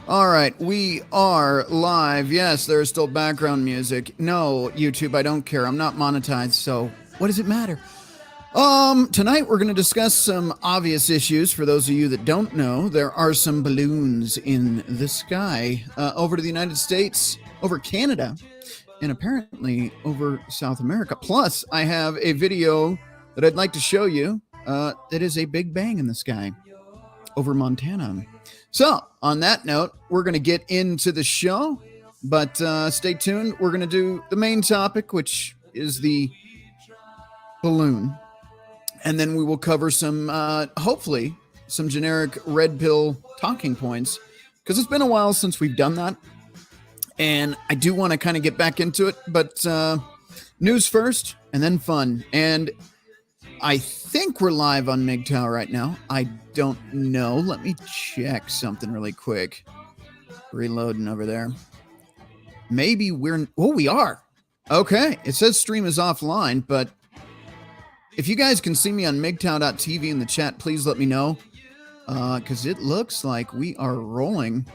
All right, we are live. Yes, there is still background music. No, YouTube, I don't care. I'm not monetized, so what does it matter? Tonight we're going to discuss some obvious issues. For those of you that don't know, there are some balloons in the sky over to the United States, over Canada, and apparently over South America. Plus, I have a video that I'd like to show you that is a big bang in the sky over Montana. So, on that note, we're going to get into the show, but stay tuned. We're going to do the main topic, which is the balloon. And then we will cover some, hopefully, some generic red pill talking points, because it's been a while since we've done that. And I do want to kind of get back into it, but news first and then fun. And I think we're live on MGTOW right now. I don't know. Let me check something really quick. Reloading over there. Maybe we're... Oh, we are. Okay. It says stream is offline, but if you guys can see me on MGTOW.tv in the chat, please let me know. Because it looks like we are rolling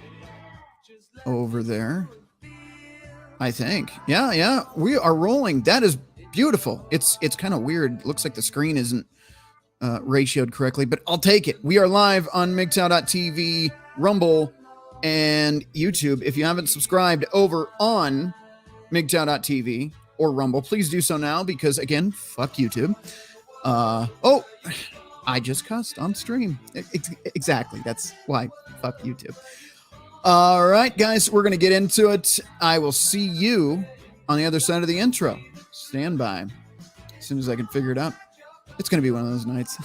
over there. I think. Yeah. We are rolling. That is beautiful. It's kind of weird. It looks like the screen isn't ratioed correctly, but I'll take it. We are live on MGTOW.tv, Rumble, and YouTube. If you haven't subscribed over on MGTOW.tv or Rumble, please do so now because, again, fuck YouTube. Oh, I just cussed on stream. Exactly. That's why. Fuck YouTube. All right, guys, we're going to get into it. I will see you on the other side of the intro. Stand by. As soon as I can figure it out. It's going to be one of those nights.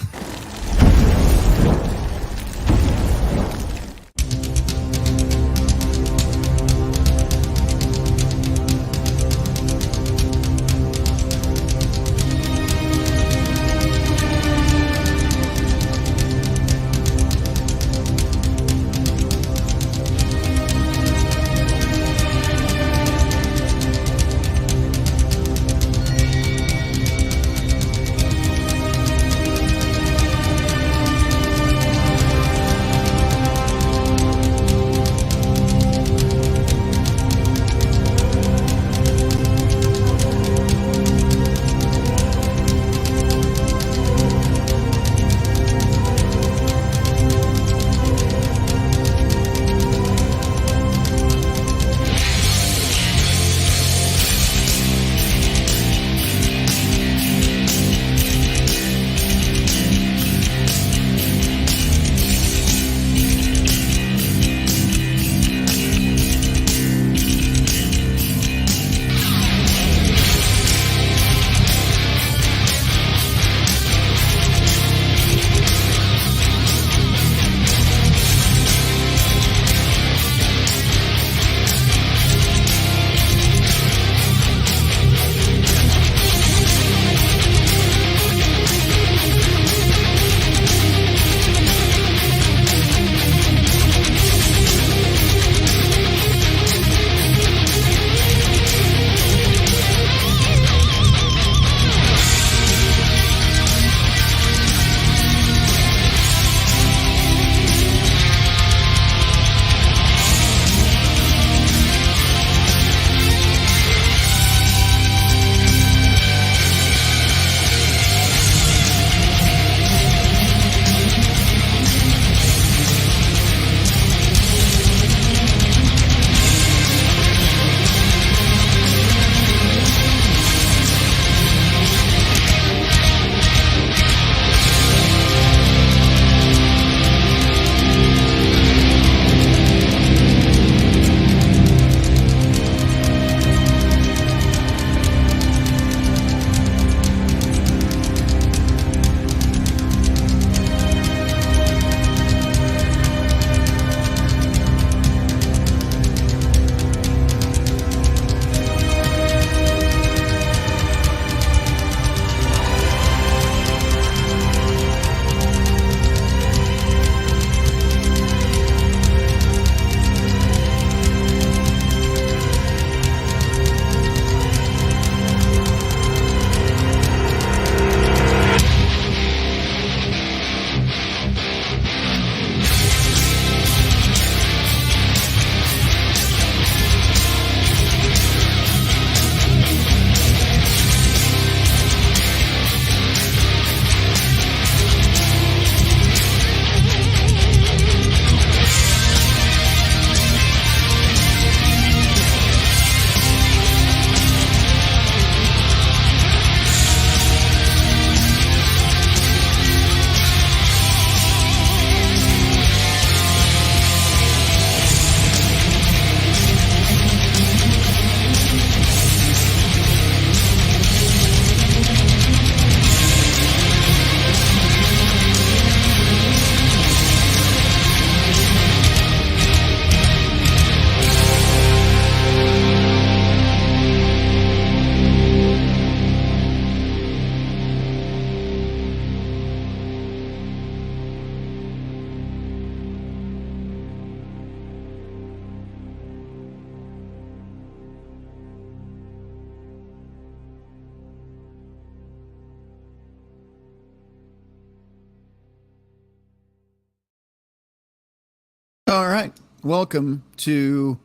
All right. Welcome to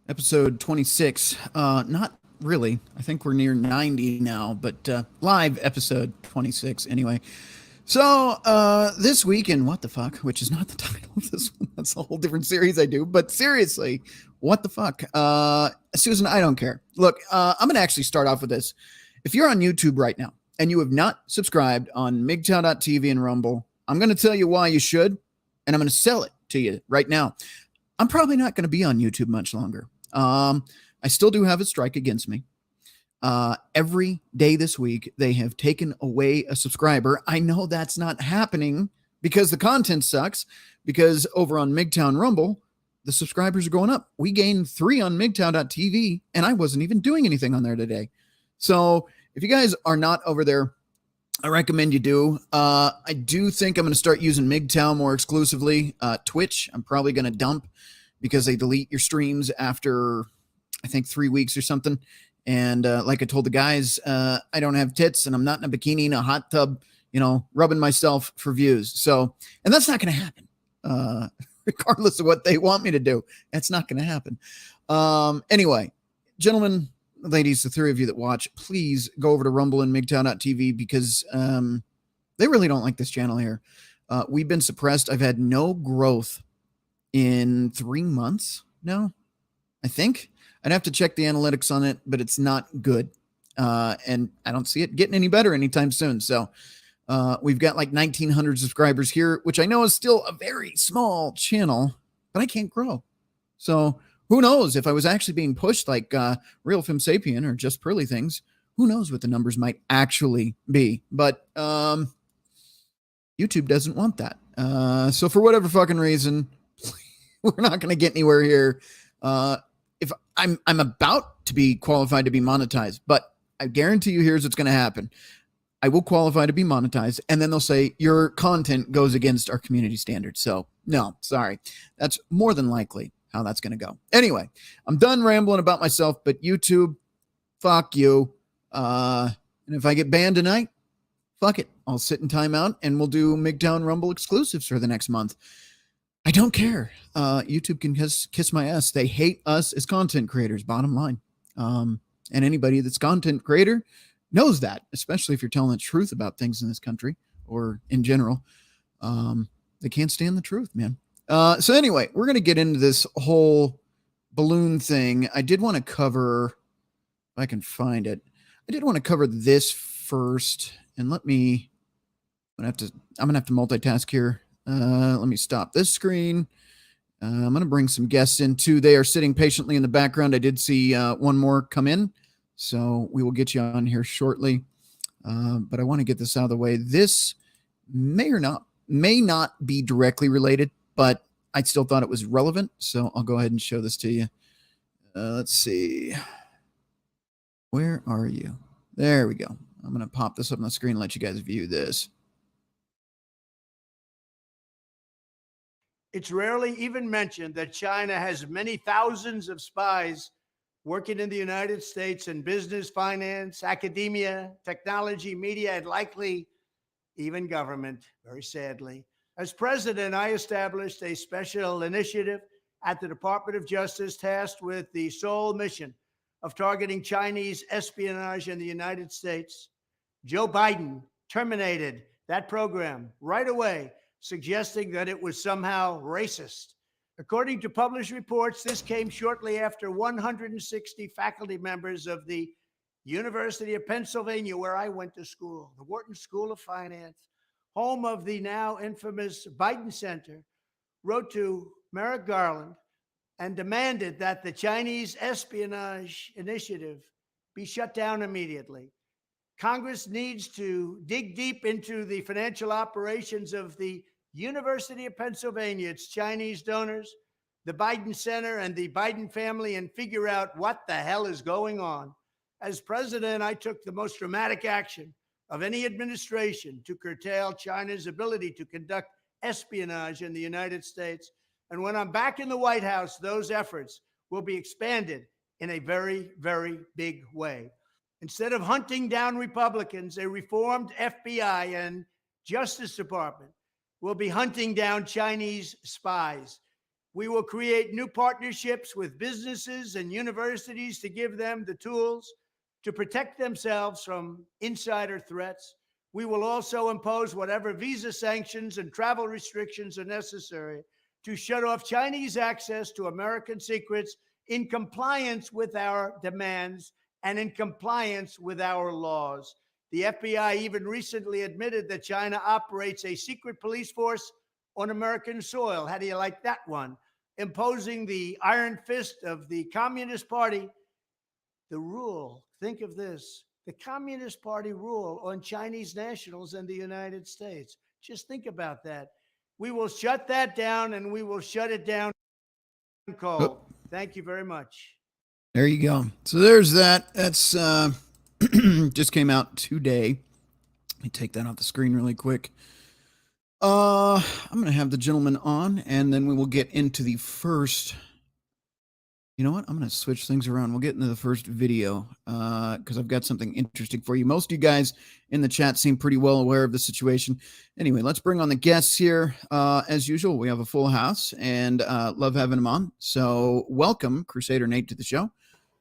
episode 26. Not really. I think we're near 90 now, but live episode 26 anyway. So this week in What the Fuck, which is not the title of this one. That's a whole different series I do. But seriously, what the fuck? Susan, I don't care. Look, I'm going to actually start off with this. If you're on YouTube right now and you have not subscribed on MGTOW.tv and Rumble, I'm going to tell you why you should, and I'm going to sell it to you right now. I'm probably not going to be on YouTube much longer. I still do have a strike against me. Every day this week, they have taken away a subscriber. I know that's not happening because the content sucks, because over on MGTOW Rumble, the subscribers are going up. We gained 3 on MGTOW.tv, and I wasn't even doing anything on there today. So if you guys are not over there, I recommend you do. I do think I'm going to start using MGTOW more exclusively. Twitch, I'm probably going to dump because they delete your streams after, I think, 3 weeks or something. And like I told the guys, I don't have tits and I'm not in a bikini in a hot tub, rubbing myself for views. So, and that's not going to happen, regardless of what they want me to do. That's not going to happen. Anyway, gentlemen, ladies, the 3 of you that watch, please go over to Rumble and MGTOW.tv because they really don't like this channel here. We've been suppressed. I've had no growth in 3 months now, I think. I'd have to check the analytics on it, but it's not good. And I don't see it getting any better anytime soon. So we've got like 1,900 subscribers here, which I know is still a very small channel, but I can't grow. So who knows if I was actually being pushed like Real Film Sapien or Just Pearly Things, who knows what the numbers might actually be. But YouTube doesn't want that. So for whatever fucking reason, we're not going to get anywhere here. If I'm about to be qualified to be monetized, but I guarantee you here's what's going to happen. I will qualify to be monetized, and then they'll say your content goes against our community standards. So no, sorry. That's more than likely how that's going to go. Anyway, I'm done rambling about myself, but YouTube, fuck you. And if I get banned tonight, fuck it. I'll sit in timeout and we'll do MGTOW Rumble exclusives for the next month. I don't care. YouTube can kiss my ass. They hate us as content creators, bottom line. And anybody that's content creator knows that, especially if you're telling the truth about things in this country or in general. They can't stand the truth, man. So anyway, we're going to get into this whole balloon thing. I did want to cover, if I can find it, I did want to cover this first. And I'm going to have to multitask here. Let me stop this screen. I'm going to bring some guests in too. They are sitting patiently in the background. I did see one more come in, so we will get you on here shortly. But I want to get this out of the way. This may not be directly related, but I still thought it was relevant. So I'll go ahead and show this to you. Let's see. Where are you? There we go. I'm going to pop this up on the screen and let you guys view this. It's rarely even mentioned that China has many thousands of spies working in the United States in business, finance, academia, technology, media, and likely even government, very sadly. As president, I established a special initiative at the Department of Justice tasked with the sole mission of targeting Chinese espionage in the United States. Joe Biden terminated that program right away, suggesting that it was somehow racist. According to published reports, this came shortly after 160 faculty members of the University of Pennsylvania, where I went to school, the Wharton School of Finance, home of the now infamous Biden Center, wrote to Merrick Garland and demanded that the Chinese espionage initiative be shut down immediately. Congress needs to dig deep into the financial operations of the University of Pennsylvania, its Chinese donors, the Biden Center, and the Biden family, and figure out what the hell is going on. As president, I took the most dramatic action of any administration to curtail China's ability to conduct espionage in the United States. And when I'm back in the White House, those efforts will be expanded in a very, very big way. Instead of hunting down Republicans, a reformed FBI and Justice Department will be hunting down Chinese spies. We will create new partnerships with businesses and universities to give them the tools to protect themselves from insider threats. We will also impose whatever visa sanctions and travel restrictions are necessary to shut off Chinese access to American secrets in compliance with our demands and in compliance with our laws. The FBI even recently admitted that China operates a secret police force on American soil. How do you like that one? Imposing the iron fist of the Communist Party, the rule, think of this, the Communist Party rule on Chinese nationals in the United States. Just think about that. We will shut that down, and we will shut it down cold. Oh. Thank you very much. There you go. So there's that. That's just came out today. Let me take that off the screen really quick. I'm going to have the gentleman on, and then we will get into the first. You know what? I'm going to switch things around. We'll get into the first video because I've got something interesting for you. Most of you guys in the chat seem pretty well aware of the situation. Anyway, let's bring on the guests here. As usual, we have a full house and love having them on. So welcome, Crusader Nate, to the show.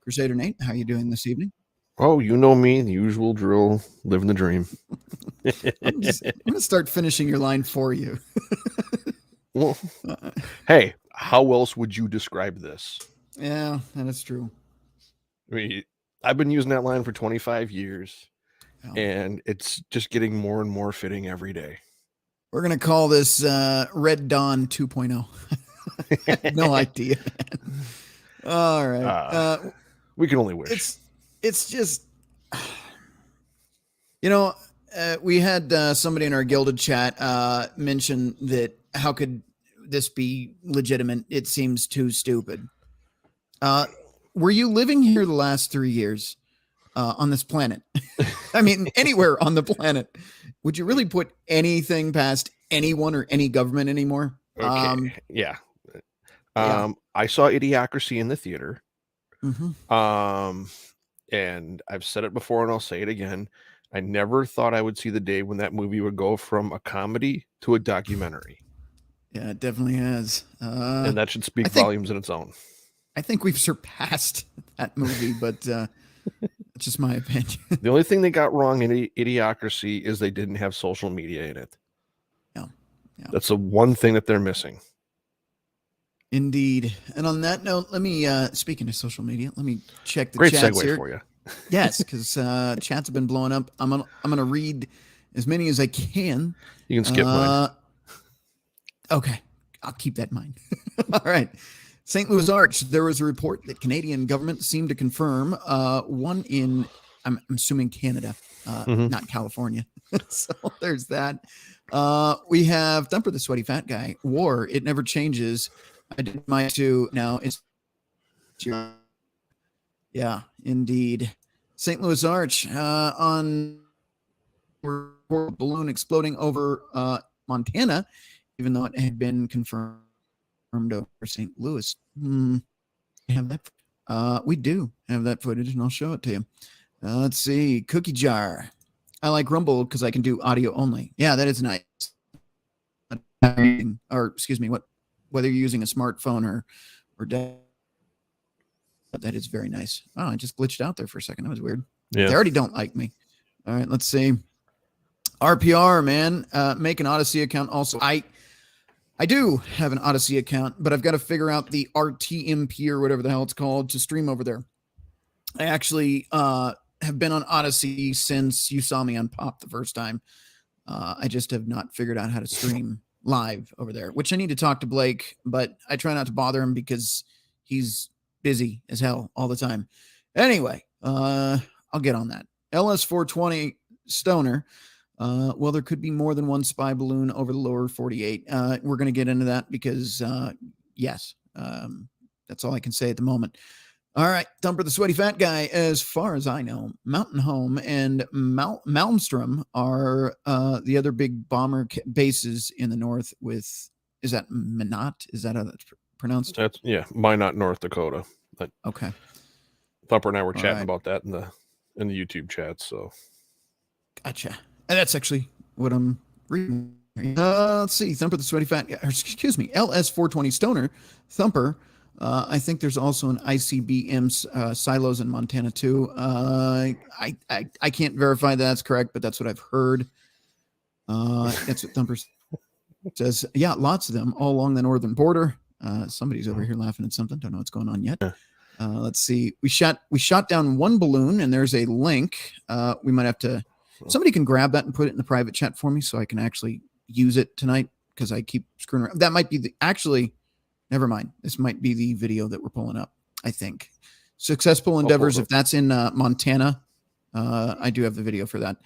Crusader Nate, how are you doing this evening? Oh, you know me, the usual drill, living the dream. I'm going to start finishing your line for you. Well, hey, how else would you describe this? Yeah, that is true. I mean, I've been using that line for 25 years, Oh. and it's just getting more and more fitting every day. We're going to call this Red Dawn 2.0. I had no idea. All right. We can only wish. It's just, you know, we had somebody in our Gilded chat mention that how could this be legitimate? It seems too stupid. Were you living here the last 3 years on this planet? I mean, anywhere on the planet. Would you really put anything past anyone or any government anymore? Okay. Yeah. I saw Idiocracy in the theater. Mm-hmm. And I've said it before and I'll say it again. I never thought I would see the day when that movie would go from a comedy to a documentary. Yeah, it definitely has. And that should speak volumes in its own. I think we've surpassed that movie, but that's just my opinion. The only thing they got wrong in Idiocracy is they didn't have social media in it. Yeah. That's the one thing that they're missing. Indeed. And on that note, let me, speaking of social media, let me check the Great chats segue here. for you. Yes, because chats have been blowing up. I'm gonna read as many as I can. You can skip mine. Okay, I'll keep that in mind. All right. St. Louis Arch, there was a report that Canadian government seemed to confirm one in, I'm assuming Canada, not California. So there's that. We have Thumper the Sweaty Fat Guy. War, it never changes. I did mine too. Now it's yeah, indeed. St. Louis Arch on balloon exploding over Montana, even though it had been confirmed over St. Louis. Have that? We do have that footage, and I'll show it to you. Let's see. Cookie jar. I like Rumble because I can do audio only. Yeah, that is nice. Or excuse me, whether you're using a smartphone or that is very nice. Oh, I just glitched out there for a second. That was weird. Yeah. They already don't like me. All right, let's see. RPR, man. Make an Odyssey account. Also, I do have an Odyssey account, but I've got to figure out the RTMP or whatever the hell it's called to stream over there. I actually have been on Odyssey since you saw me on Pop the first time. I just have not figured out how to stream live over there, which I need to talk to Blake, but I try not to bother him because he's busy as hell all the time. Anyway, I'll get on that. LS420 Stoner. Well, there could be more than one spy balloon over the lower 48. We're going to get into that because, yes, that's all I can say at the moment. All right, Thumper the Sweaty Fat Guy. As far as I know, Mountain Home and Malmstrom are the other big bomber bases in the north with, is that Minot? Is that how that's pronounced? That's, yeah, Minot, North Dakota. Okay. Thumper and I were chatting right. about that in the YouTube chat. So, Gotcha. And that's actually what I'm reading Let's see. Thumper the Sweaty Fat, excuse me, LS420 Stoner. Thumper. I think there's also an ICBM silos in Montana too. I can't verify that's correct, but that's what I've heard. That's what Thumper says. Yeah, lots of them all along the northern border. Somebody's over here laughing at something. Don't know what's going on yet. Let's see. We shot down one balloon, and there's a link. We might have to. Somebody can grab that and put it in the private chat for me, so I can actually use it tonight, because I keep screwing around. That might be never mind. This might be the video that we're pulling up, I think. Successful endeavors. If that's in Montana, I do have the video for that.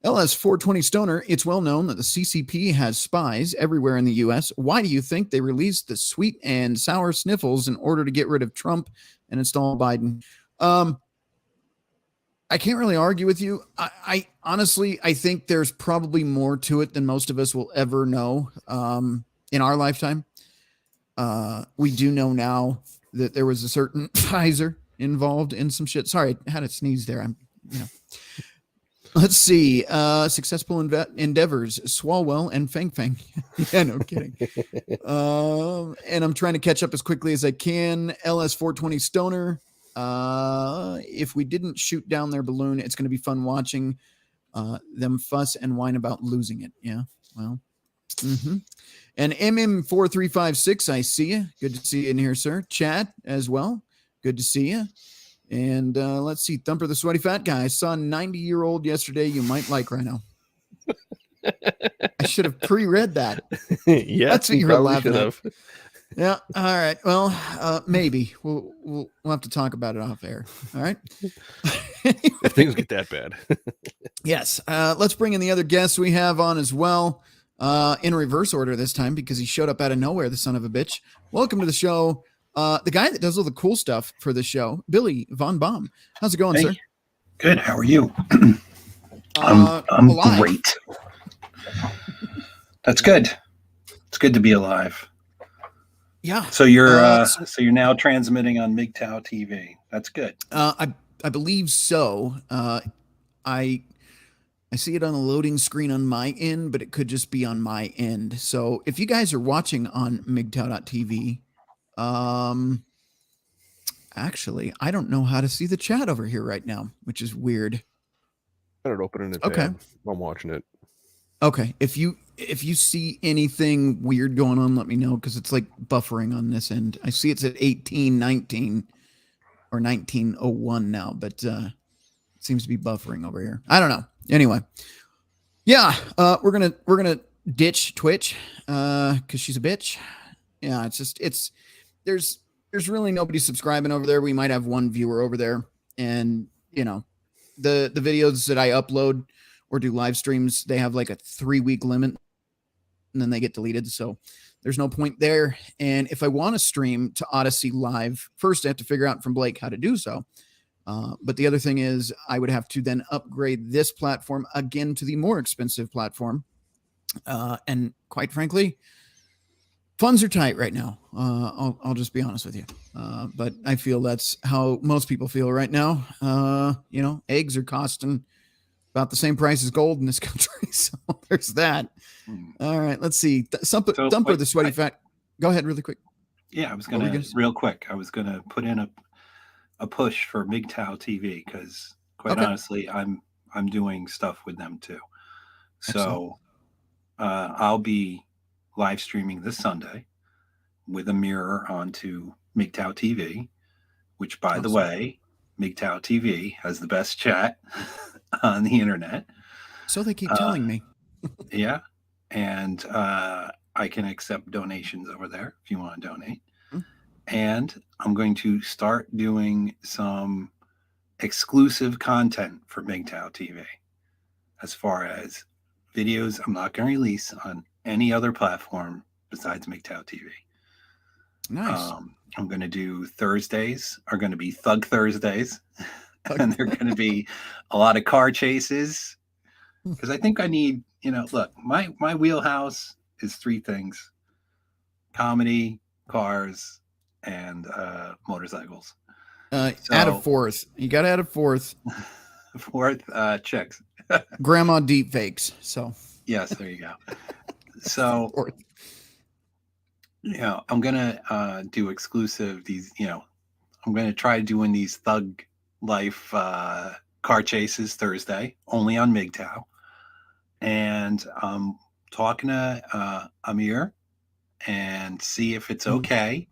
LS420 Stoner. It's well known that the CCP has spies everywhere in the U.S. Why do you think they released the sweet and sour sniffles in order to get rid of Trump and install Biden? I can't really argue with you. I honestly, I think there's probably more to it than most of us will ever know in our lifetime. We do know now that there was a certain Pfizer involved in some shit. Sorry, I had a sneeze there. Let's see. Successful endeavors, Swalwell and Fang Fang. Yeah, no kidding. And I'm trying to catch up as quickly as I can. LS420 Stoner. If we didn't shoot down their balloon, it's going to be fun watching them fuss and whine about losing it. Yeah, well. And MM4356, I see you. Good to see you in here, sir. Chad as well. Good to see you. And let's see, Thumper the Sweaty Fat Guy. I saw a 90-year-old yesterday you might like, Rhino. I should have pre-read that. Yeah, that's what you were laughing at. Yeah. All right. Well, maybe we'll have to talk about it off air. All right. If things get that bad. Yes. Let's bring in the other guests we have on as well. In reverse order this time, because he showed up out of nowhere, the son of a bitch. Welcome to the show. The guy that does all the cool stuff for the show, Billy Von Baum. How's it going, sir? Good. How are you? I'm great. That's good. It's good to be alive. Yeah. So you're so you're now transmitting on MGTOW TV. That's good. I believe so. I see it on a loading screen on my end, but it could just be on my end. So if you guys are watching on MGTOW.tv, actually, I don't know how to see the chat over here right now, which is weird. Got it open in a okay. tab. I'm watching it. Okay. If you see anything weird going on, let me know, because it's like buffering on this end. I see it's at 1819 or 1901 now, but it seems to be buffering over here. I don't know. Anyway, yeah, we're gonna ditch Twitch because she's a bitch. Yeah, there's really nobody subscribing over there. We might have one viewer over there, and you know, the videos that I upload or do live streams, they have like a 3-week limit, and then they get deleted. So there's no point there. And if I want to stream to Odyssey Live, first I have to figure out from Blake how to do so. But the other thing is I would have to then upgrade this platform again to the more expensive platform. And quite frankly, funds are tight right now. I'll just be honest with you. But I feel that's how most people feel right now. You know, eggs are costing about the same price as gold in this country. So there's that. All right, let's see. Thumper the Sweaty Fat. Go ahead really quick. Yeah, I was going to real quick. I was going to put in a push for MGTOW TV because quite honestly, I'm doing stuff with them too. So I'll be live streaming this Sunday with a mirror onto MGTOW TV, which by the way, MGTOW TV has the best chat on the internet. So they keep telling me. Yeah. And I can accept donations over there if you want to donate. And I'm going to start doing some exclusive content for MGTOW TV. As far as videos, I'm not going to release on any other platform besides MGTOW TV. Nice. I'm going to do Thursdays are going to be Thug Thursdays. And they're going to be a lot of car chases. Because I think I need, you know, look, my wheelhouse is 3 things: comedy, cars, and motorcycles. Add a fourth. You got to add a fourth. Fourth, chicks. Grandma deep fakes. So yes, there you go. So, I'm gonna do exclusive I'm gonna try doing these Thug Life car chases Thursday, only on MGTOW. And I'm talking to Amir and see if it's okay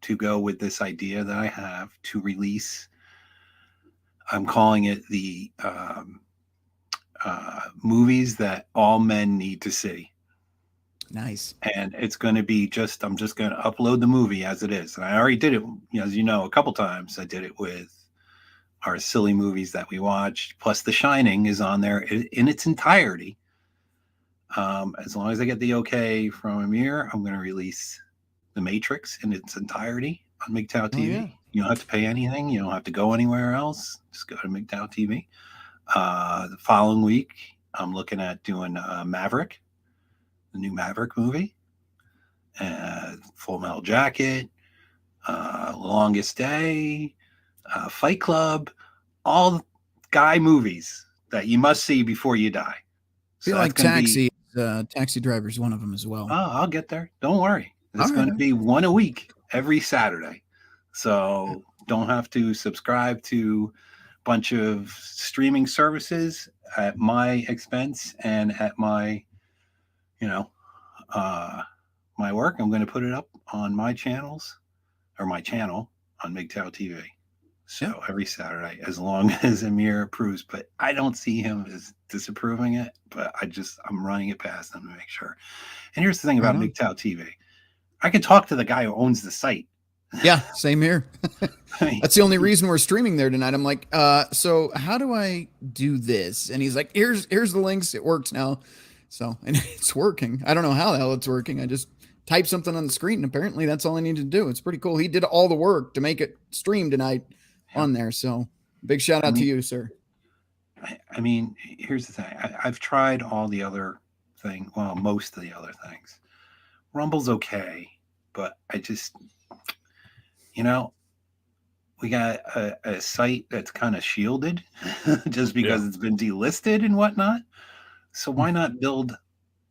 to go with this idea that I have to release. I'm calling it the movies that all men need to see. Nice. And it's going to be I'm just going to upload the movie as it is. And I already did it, as you know, a couple times. I did it with our silly movies that we watched. Plus The Shining is on there in its entirety. As long as I get the okay from Amir, I'm going to release The Matrix in its entirety on MGTOW TV. Yeah. You don't have to pay anything. You don't have to go anywhere else. Just go to MGTOW TV. The following week, I'm looking at doing Maverick, the new Maverick movie, Full Metal Jacket, Longest Day, Fight Club, all guy movies that you must see before you die. So feel like Taxi Driver is one of them as well. Oh, I'll get there. Don't worry. It's going to be one a week every Saturday. So don't have to subscribe to a bunch of streaming services at my expense and at my, my work. I'm going to put it up on my channels or my channel on MGTOW TV. So every Saturday, as long as Amir approves, but I don't see him as disapproving it, but I'm running it past him to make sure. And here's the thing about MGTOW TV. I can talk to the guy who owns the site. Yeah, same here. That's the only reason we're streaming there tonight. I'm like, so how do I do this? And he's like, here's the links. It works now. So, and it's working. I don't know how the hell it's working. I just type something on the screen, and apparently that's all I need to do. It's pretty cool. He did all the work to make it stream tonight on there. So big shout out to you, sir. I mean, here's the thing. I've tried all the other things. Well, most of the other things. Rumble's okay, but I just, we got a site that's kind of shielded just because it's been delisted and whatnot. So why not build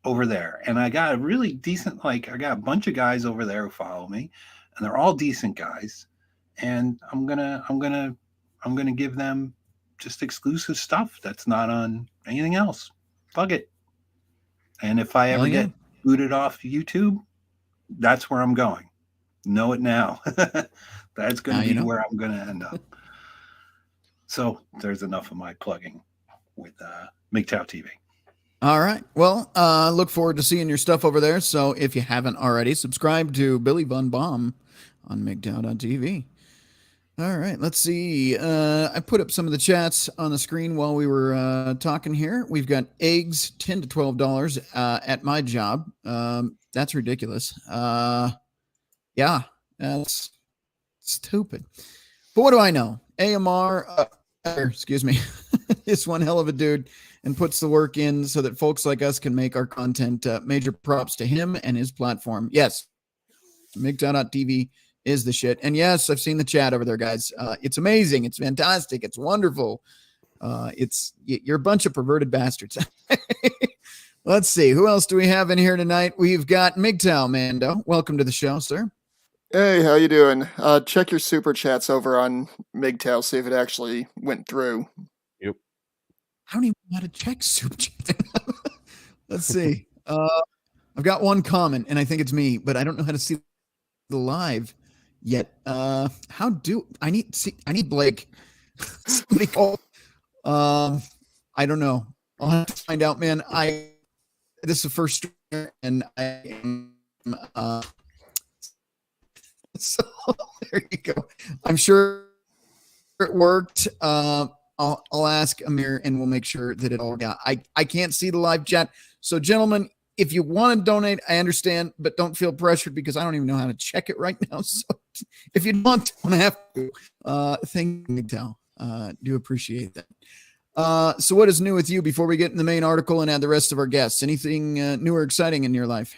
over there? And I got a really decent, I got a bunch of guys over there who follow me, and they're all decent guys. And I'm gonna give them just exclusive stuff that's not on anything else. Plug it. And if I ever get booted off YouTube, that's where I'm going. Know it now. That's going to be where I'm going to end up. So there's enough of my plugging with MGTOW TV. All right. Well, look forward to seeing your stuff over there. So if you haven't already, subscribe to Billy Von Baum on MGTOW.tv. All right, let's see. I put up some of the chats on the screen while we were talking here. We've got eggs, $10 to $12 at my job. That's ridiculous. Yeah, that's stupid. But what do I know? AMR, excuse me, is one hell of a dude and puts the work in so that folks like us can make our content. Major props to him and his platform. Yes, MGTOW.tv is the shit. And yes, I've seen the chat over there, guys. It's amazing. It's fantastic. It's wonderful. You're a bunch of perverted bastards. Let's see. Who else do we have in here tonight? We've got MGTOW Mando. Welcome to the show, sir. Hey, how you doing? Check your super chats over on MGTOW, see if it actually went through. Yep. I don't even know how to check super chat. Let's see. I've got one comment, and I think it's me, but I don't know how to see the live yet. I need Blake. Somebody call. I don't know. I'll have to find out, man. This is the first streamer, and I am so there you go. I'm sure it worked. I'll ask Amir and we'll make sure that it all got. I can't see the live chat. So gentlemen, if you want to donate, I understand, but don't feel pressured because I don't even know how to check it right now. So if you don't have to, thank you, MGTOW. Do appreciate that. So what is new with you before we get in the main article and add the rest of our guests? Anything new or exciting in your life?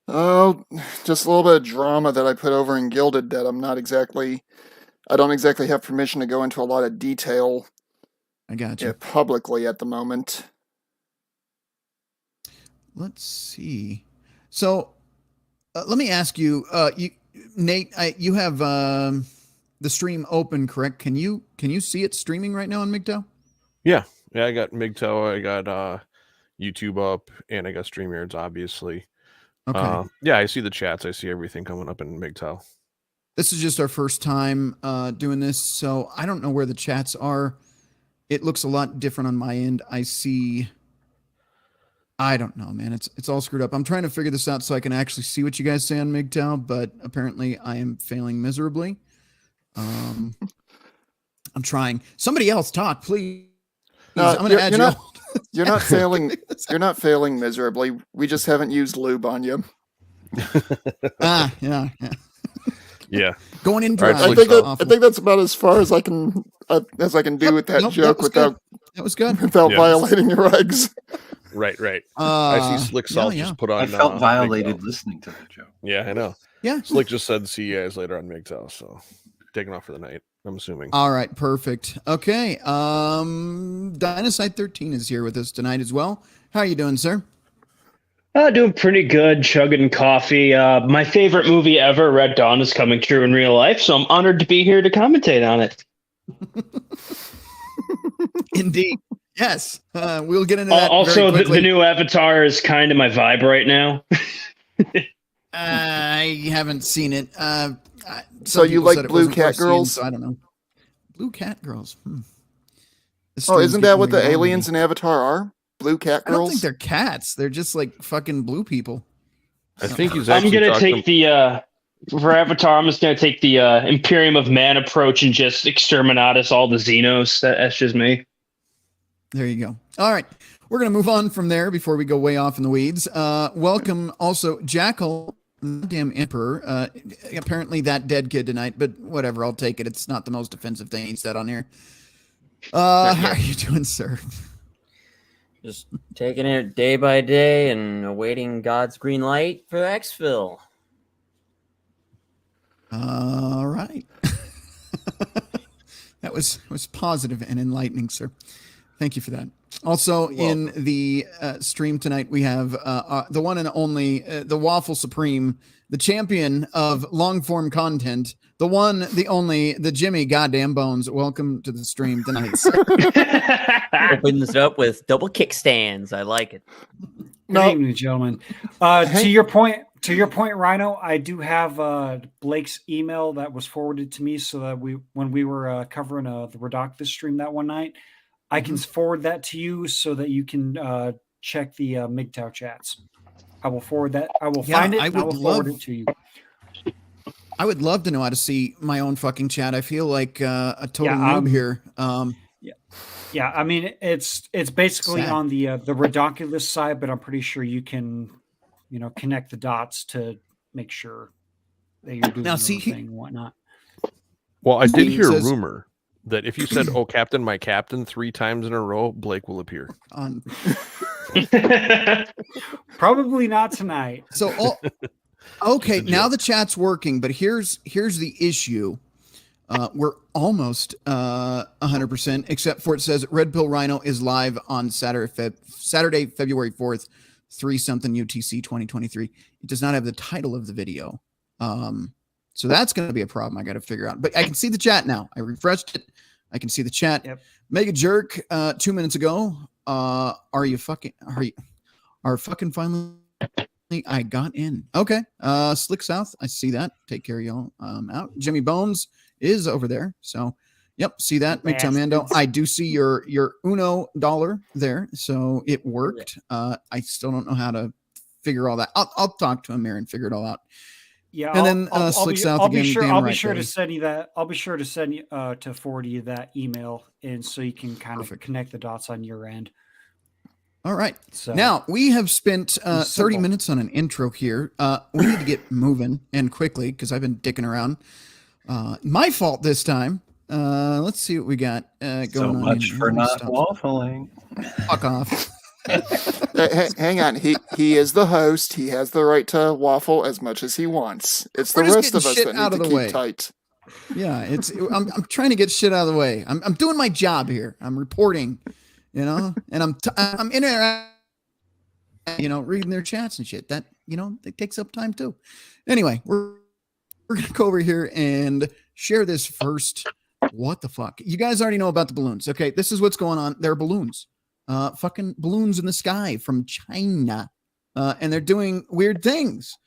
Oh, just a little bit of drama that I put over in Gilded that I don't exactly have permission to go into a lot of detail. I got you. Publicly at the moment. let's see. So let me ask you, Nate, you have the stream open, correct? Can you see it streaming right now on MGTOW? Yeah, I got MGTOW, I got YouTube up, and I got StreamYards, obviously. Okay. Yeah, I see the chats. I see everything coming up in MGTOW. This is just our first time doing this, so I don't know where the chats are. It looks a lot different on my end. I don't know, man. It's all screwed up. I'm trying to figure this out so I can actually see what you guys say on MGTOW, but apparently I am failing miserably. I'm trying. Somebody else talk, please. I'm gonna add you. You're not failing. You're not failing miserably. We just haven't used lube on you. Yeah. Yeah. Going in Right, dry. I think that's about as far as I can do with that joke without violating your regs. Right. I see Slick Salt just put on. I felt violated listening to that joke. Yeah, I know. Yeah. Slick just said see you guys later on MGTOW, so taking off for the night, I'm assuming. All right, perfect. Okay. Dynasite 13 is here with us tonight as well. How are you doing, sir? Doing pretty good, chugging coffee. My favorite movie ever, Red Dawn, is coming true in real life, so I'm honored to be here to commentate on it. Indeed. Yes. We'll get into that. Also, the new Avatar is kind of my vibe right now. I haven't seen it. So you like Blue Cat Girls? So I don't know. Blue Cat Girls. Oh, isn't that what the aliens in Avatar are? Blue Cat Girls? I don't think they're cats. They're just like fucking blue people. I think he's I'm going to take for Avatar, I'm just going to take the Imperium of Man approach and just exterminatus all the Xenos. That's just me. There you go. All right. We're going to move on from there before we go way off in the weeds. Welcome also Jackal, damn Emperor. Apparently that dead kid tonight, but whatever. I'll take it. It's not the most offensive thing he said on here. How are you doing, sir? Just taking it day by day and awaiting God's green light for exfil. All right. That was positive and enlightening, sir. Thank you for that. Also in the stream tonight, we have the one and only, the Waffle Supreme, the champion of long form content, the one, the only, the Jimmy Goddamn Bones. Welcome to the stream tonight. Opens it up with double kickstands. I like it. Good evening, gentlemen. To your point, Rhino, I do have Blake's email that was forwarded to me so that when we were covering the Redactus stream that one night, I can forward that to you so that you can check the MGTOW chats. I will forward that. I will find it. I will forward it to you. I would love to know how to see my own fucking chat. I feel like a total noob here. Yeah. I mean, it's basically sad. on the Redonkulous side, but I'm pretty sure you can, connect the dots to make sure that you're doing the thing and whatnot. Well, I did hear a rumor that if you said, "Oh, Captain, my Captain," 3 times in a row, Blake will appear. Probably not tonight. So, okay, now the chat's working, but here's the issue. We're almost 100%, except for it says RedPillRhino is live on Saturday, February 4th, 3-something UTC 2023. It does not have the title of the video. So that's going to be a problem I got to figure out. But I can see the chat now. I refreshed it. I can see the chat. Yep. Mega Jerk 2 minutes ago. Are fucking finally I got in. Okay. Slick South. I see that. Take care of y'all. Out. Jimmy Bones is over there. So yep, see that. MGTOW Mando. I do see your Uno dollar there. So it worked. I still don't know how to figure all that. I'll talk to him here and figure it all out. Yeah, and then Slick South again. I'll be sure to send you that. I'll be sure to send you to forward you that email, and so you can kind of connect the dots on your end. All right. So now we have spent 30 minutes on an intro here. We need to get moving and quickly because I've been dicking around. My fault this time. Let's see what we got going on. So much for not waffling. Fuck off. Hang on. He is the host. He has the right to waffle as much as he wants. It's the rest of us that need to keep tight. Yeah, I'm trying to get shit out of the way. I'm doing my job here. I'm reporting, and I'm interacting reading their chats and shit. That, it takes up time too. Anyway, we're going to go over here and share this first. What the fuck? You guys already know about the balloons. Okay, this is what's going on. They're balloons. Fucking balloons in the sky from China. And they're doing weird things.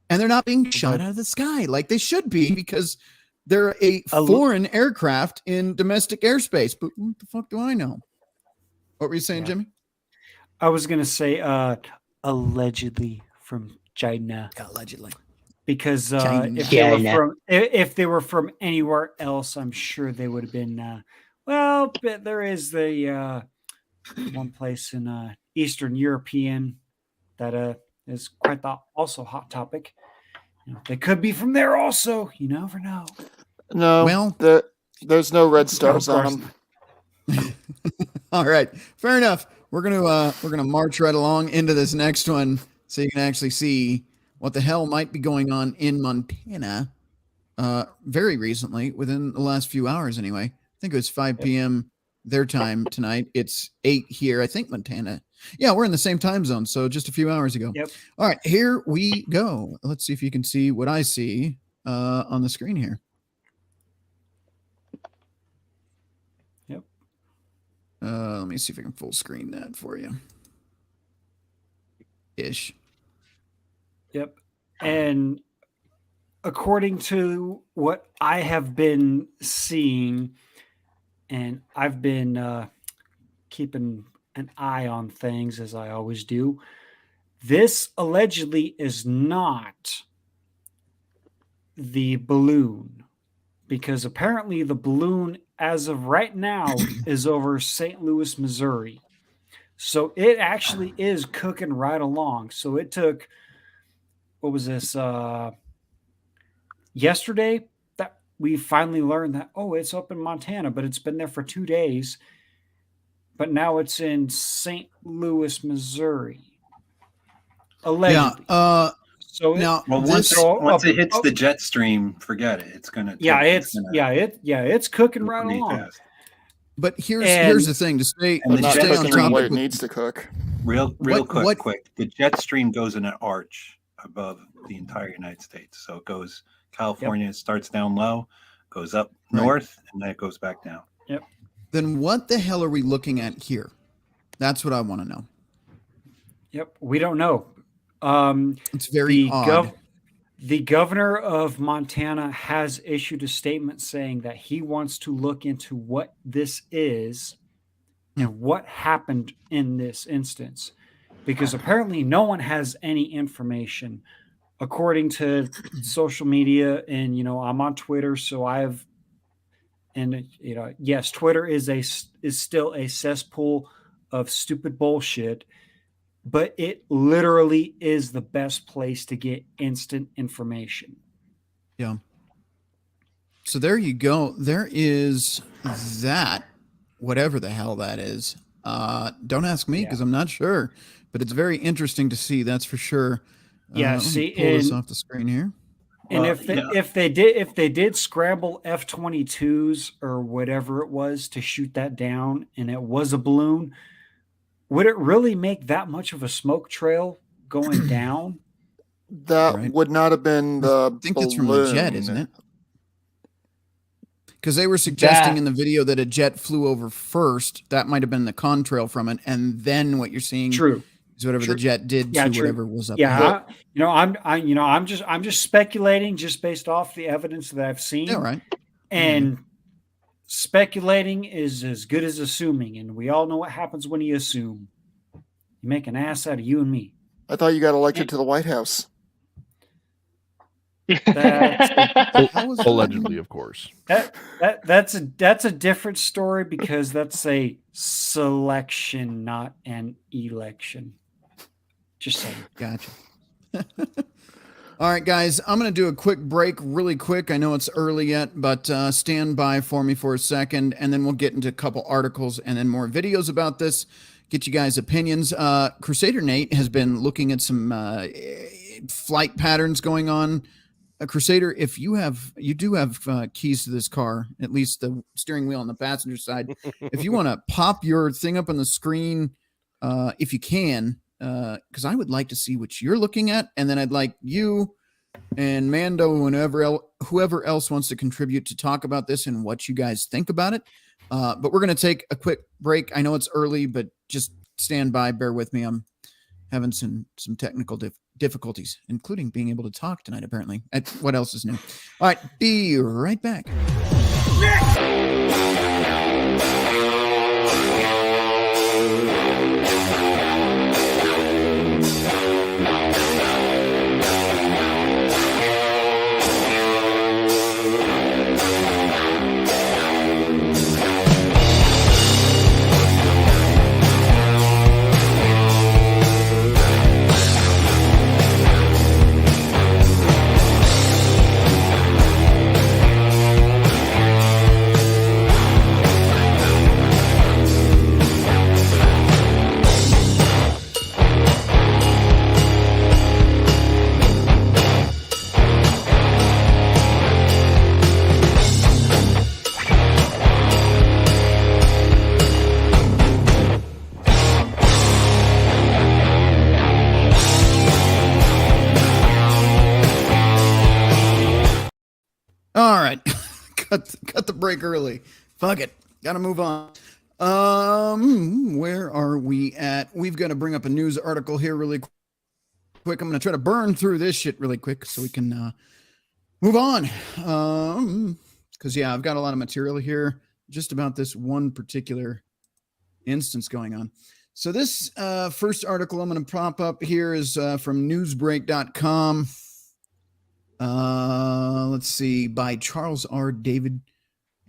And they're not being shot out of the sky like they should be, because they're a foreign aircraft in domestic airspace. But what the fuck do I know? What were you saying, Jimmy? I was going to say allegedly from China. Allegedly. Because if they were from anywhere else, I'm sure they would have been. But there is the one place in Eastern European that is quite also hot topic. They could be from there also. You never know. No, well, there's no red stars on them. All right, fair enough. We're gonna march right along into this next one, so you can actually see what the hell might be going on in Montana very recently, within the last few hours anyway. I think it was 5 p.m. their time tonight. It's 8 here. I think Montana. Yeah, we're in the same time zone, so just a few hours ago. Yep. All right, here we go. Let's see if you can see what I see on the screen here. Yep. Let me see if I can full screen that for you. Ish. Yep. And according to what I have been seeing, and I've been keeping an eye on things as I always do, this allegedly is not the balloon, because apparently the balloon as of right now is over St. Louis, Missouri. So it actually is cooking right along. So it took, what was this, yesterday that we finally learned that, it's up in Montana, but it's been there for 2 days. But now it's in St. Louis, Missouri. Allegedly. Yeah. So now, once it hits the jet stream, forget it. It's gonna. It's cooking right along. Fast. But here's the thing: to stay on top where it needs to cook. Real quick. The jet stream goes in an arch above the entire United States. So it goes California, starts down low, goes up north, and then it goes back down. Yep. Then what the hell are we looking at here? That's what I want to know. Yep, we don't know. It's very odd. The governor of Montana has issued a statement saying that he wants to look into what this is and what happened in this instance, because apparently no one has any information. According to social media, and I'm on Twitter, so yes, Twitter is still a cesspool of stupid bullshit, but it literally is the best place to get instant information. Yeah. So there you go. There is that, whatever the hell that is. Don't ask me because I'm not sure, but it's very interesting to see. That's for sure. Yeah. Let me pull this off the screen here. And if they did scramble F-22s or whatever it was to shoot that down, and it was a balloon, would it really make that much of a smoke trail going down? That would not have been the I think it's from the jet, isn't it? Because they were suggesting in the video that a jet flew over first. That might have been the contrail from it, and then what you're seeing is whatever the jet did to whatever was up. Yeah, I'm just speculating, just based off the evidence that I've seen. Yeah, right. And speculating is as good as assuming, and we all know what happens when you assume. You make an ass out of you and me. I thought you got elected to the White House. Allegedly, of course. That's a different story, because that's a selection, not an election. Just saying. Gotcha. All right, guys, I'm going to do a quick break really quick. I know it's early yet, but stand by for me for a second, and then we'll get into a couple articles and then more videos about this, get you guys' opinions. Crusader Nate has been looking at some flight patterns going on. Crusader, if you do have keys to this car, at least the steering wheel on the passenger side, if you want to pop your thing up on the screen, if you can, because I would like to see what you're looking at, and then I'd like you and Mando and whoever else wants to contribute to talk about this and what you guys think about it. But we're going to take a quick break. I know it's early, but just stand by. Bear with me. I'm having some technical difficulties, including being able to talk tonight, apparently. What else is new? All right, be right back. All right. cut the break early. Fuck it. Gotta move on. Where are we at? We've got to bring up a news article here really quick. I'm going to try to burn through this shit really quick so we can move on. Because, yeah, I've got a lot of material here just about this one particular instance going on. So this first article I'm going to pop up here is from newsbreak.com. Let's see, by Charles R. David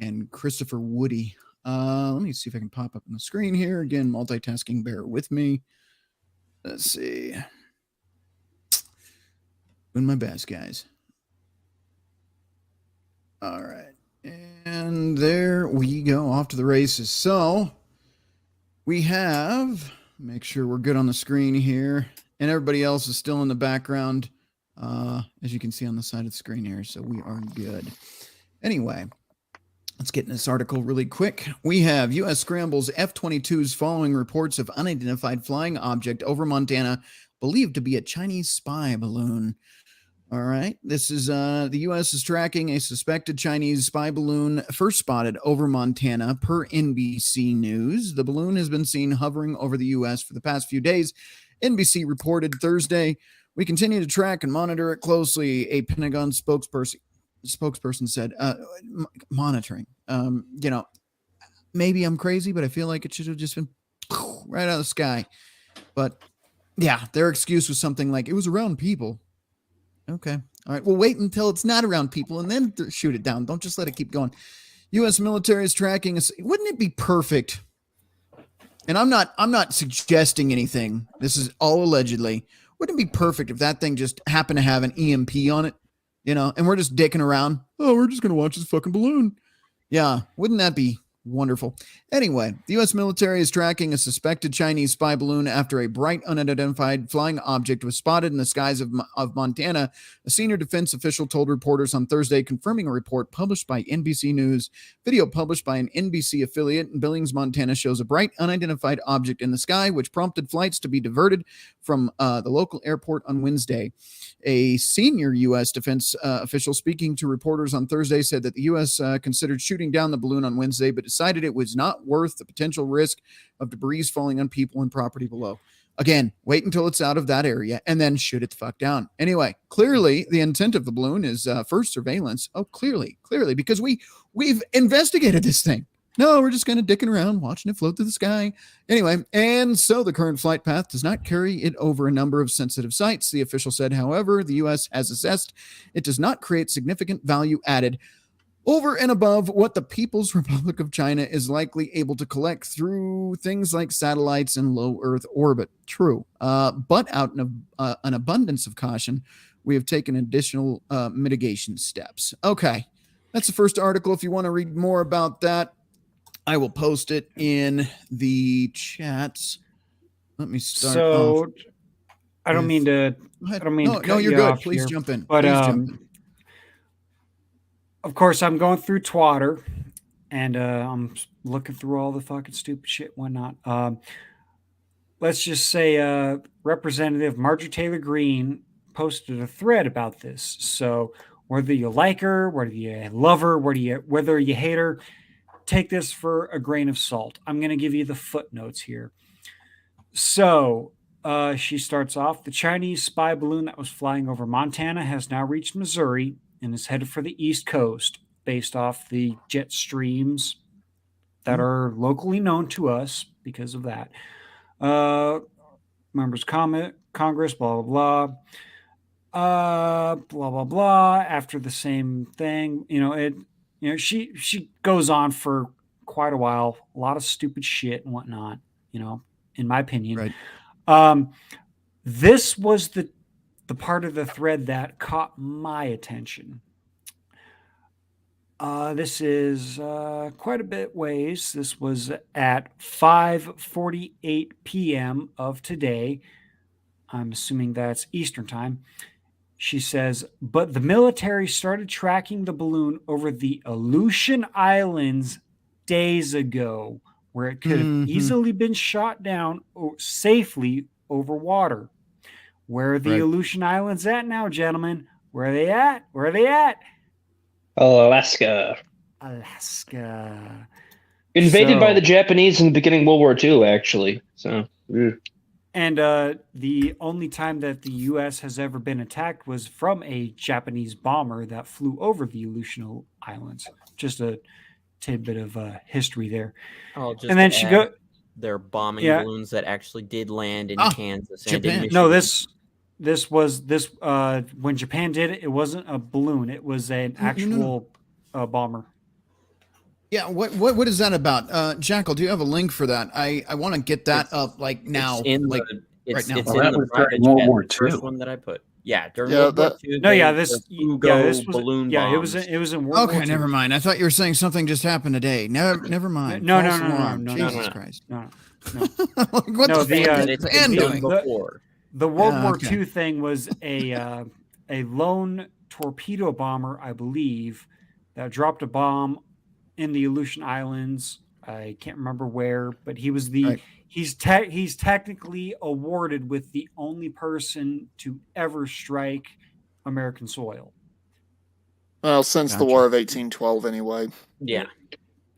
and Christopher Woody. Let me see if I can pop up on the screen here. Again, multitasking, bear with me. Let's see. Doing my best, guys. All right. And there we go, off to the races. So we have, make sure we're good on the screen here, and everybody else is still in the background. As you can see on the side of the screen here, so we are good. Anyway, let's get in this article really quick. We have U.S. scrambles F-22s following reports of unidentified flying object over Montana, believed to be a Chinese spy balloon. All right, this is the U.S. is tracking a suspected Chinese spy balloon first spotted over Montana, per NBC News. The balloon has been seen hovering over the U.S. for the past few days. NBC reported Thursday. We continue to track and monitor it closely, a Pentagon spokesperson said. Monitoring. Maybe I'm crazy, but I feel like it should have just been right out of the sky. But yeah, their excuse was something like, it was around people. Okay. All right. Well, wait until it's not around people and then shoot it down. Don't just let it keep going. U.S. military is tracking. Wouldn't it be perfect? And I'm not suggesting anything. This is all allegedly. Wouldn't it be perfect if that thing just happened to have an EMP on it, and we're just dicking around? Oh, we're just going to watch this fucking balloon. Yeah, wouldn't that be wonderful? Anyway, the U.S. military is tracking a suspected Chinese spy balloon after a bright, unidentified flying object was spotted in the skies of Montana. A senior defense official told reporters on Thursday, confirming a report published by NBC News. Video published by an NBC affiliate in Billings, Montana, shows a bright, unidentified object in the sky, which prompted flights to be diverted from the local airport on Wednesday. A senior U.S. defense official speaking to reporters on Thursday said that the U.S. Considered shooting down the balloon on Wednesday, but decided it was not worth the potential risk of debris falling on people and property below. Again, wait until it's out of that area and then shoot it the fuck down. Anyway, clearly the intent of the balloon is first surveillance. Oh, clearly, because we've investigated this thing. No, we're just kind of dicking around, watching it float through the sky. Anyway, and so the current flight path does not carry it over a number of sensitive sites. The official said, however, the U.S. has assessed it does not create significant value added over and above what the People's Republic of China is likely able to collect through things like satellites and low Earth orbit. True. But out of an abundance of caution, we have taken additional mitigation steps. Okay. That's the first article. If you want to read more about that, I will post it in the chats. Let me start. So I don't mean to. I don't mean to cut you're you good. off Please here, jump in. But jump in. Of course, I'm going through Twitter, and I'm looking through all the fucking stupid shit, whatnot. let's just say Representative Marjorie Taylor Greene posted a thread about this. So whether you like her, whether you love her, whether you hate her, take this for a grain of salt. I'm going to give you the footnotes here. So she starts off, the Chinese spy balloon that was flying over Montana has now reached Missouri and is headed for the East Coast based off the jet streams that are locally known to us because of that. Members Congress, blah, blah, blah. Blah, blah, blah. After the same thing, she goes on for quite a while, a lot of stupid shit and whatnot, in my opinion. Right. This was the part of the thread that caught my attention. This is quite a bit ways. This was at 5:48 p.m. of today. I'm assuming that's Eastern time. She says, but the military started tracking the balloon over the Aleutian Islands days ago, where it could have easily been shot down safely over water. Where are the Aleutian Islands at now, gentlemen? Where are they at? Where are they at? Alaska. Invaded by the Japanese in the beginning of World War II, actually. So. And the only time that the U.S. has ever been attacked was from a Japanese bomber that flew over the Aleutian Islands. Just a tidbit of history there. Oh, just and then she go. They're bombing balloons that actually did land in Kansas and in Michigan. No, this was when Japan did it. It wasn't a balloon. It was an actual bomber. Yeah, what is that about? Jackal, do you have a link for that? I want to get that up now. It's in right now. It's in the private World chat, War the first II. one that I put. Yeah, during World War II. This was balloon yeah, bombs. it was in World War II. Okay, never mind. I thought you were saying something just happened today. Never mind. No, False alarm. Jesus Christ. No. What the fuck is Japan doing? The World War II thing was a lone torpedo bomber, I believe, that dropped a bomb in the Aleutian Islands. I can't remember where, but he was he's technically awarded with the only person to ever strike American soil. Well, since the War of 1812, anyway. Yeah.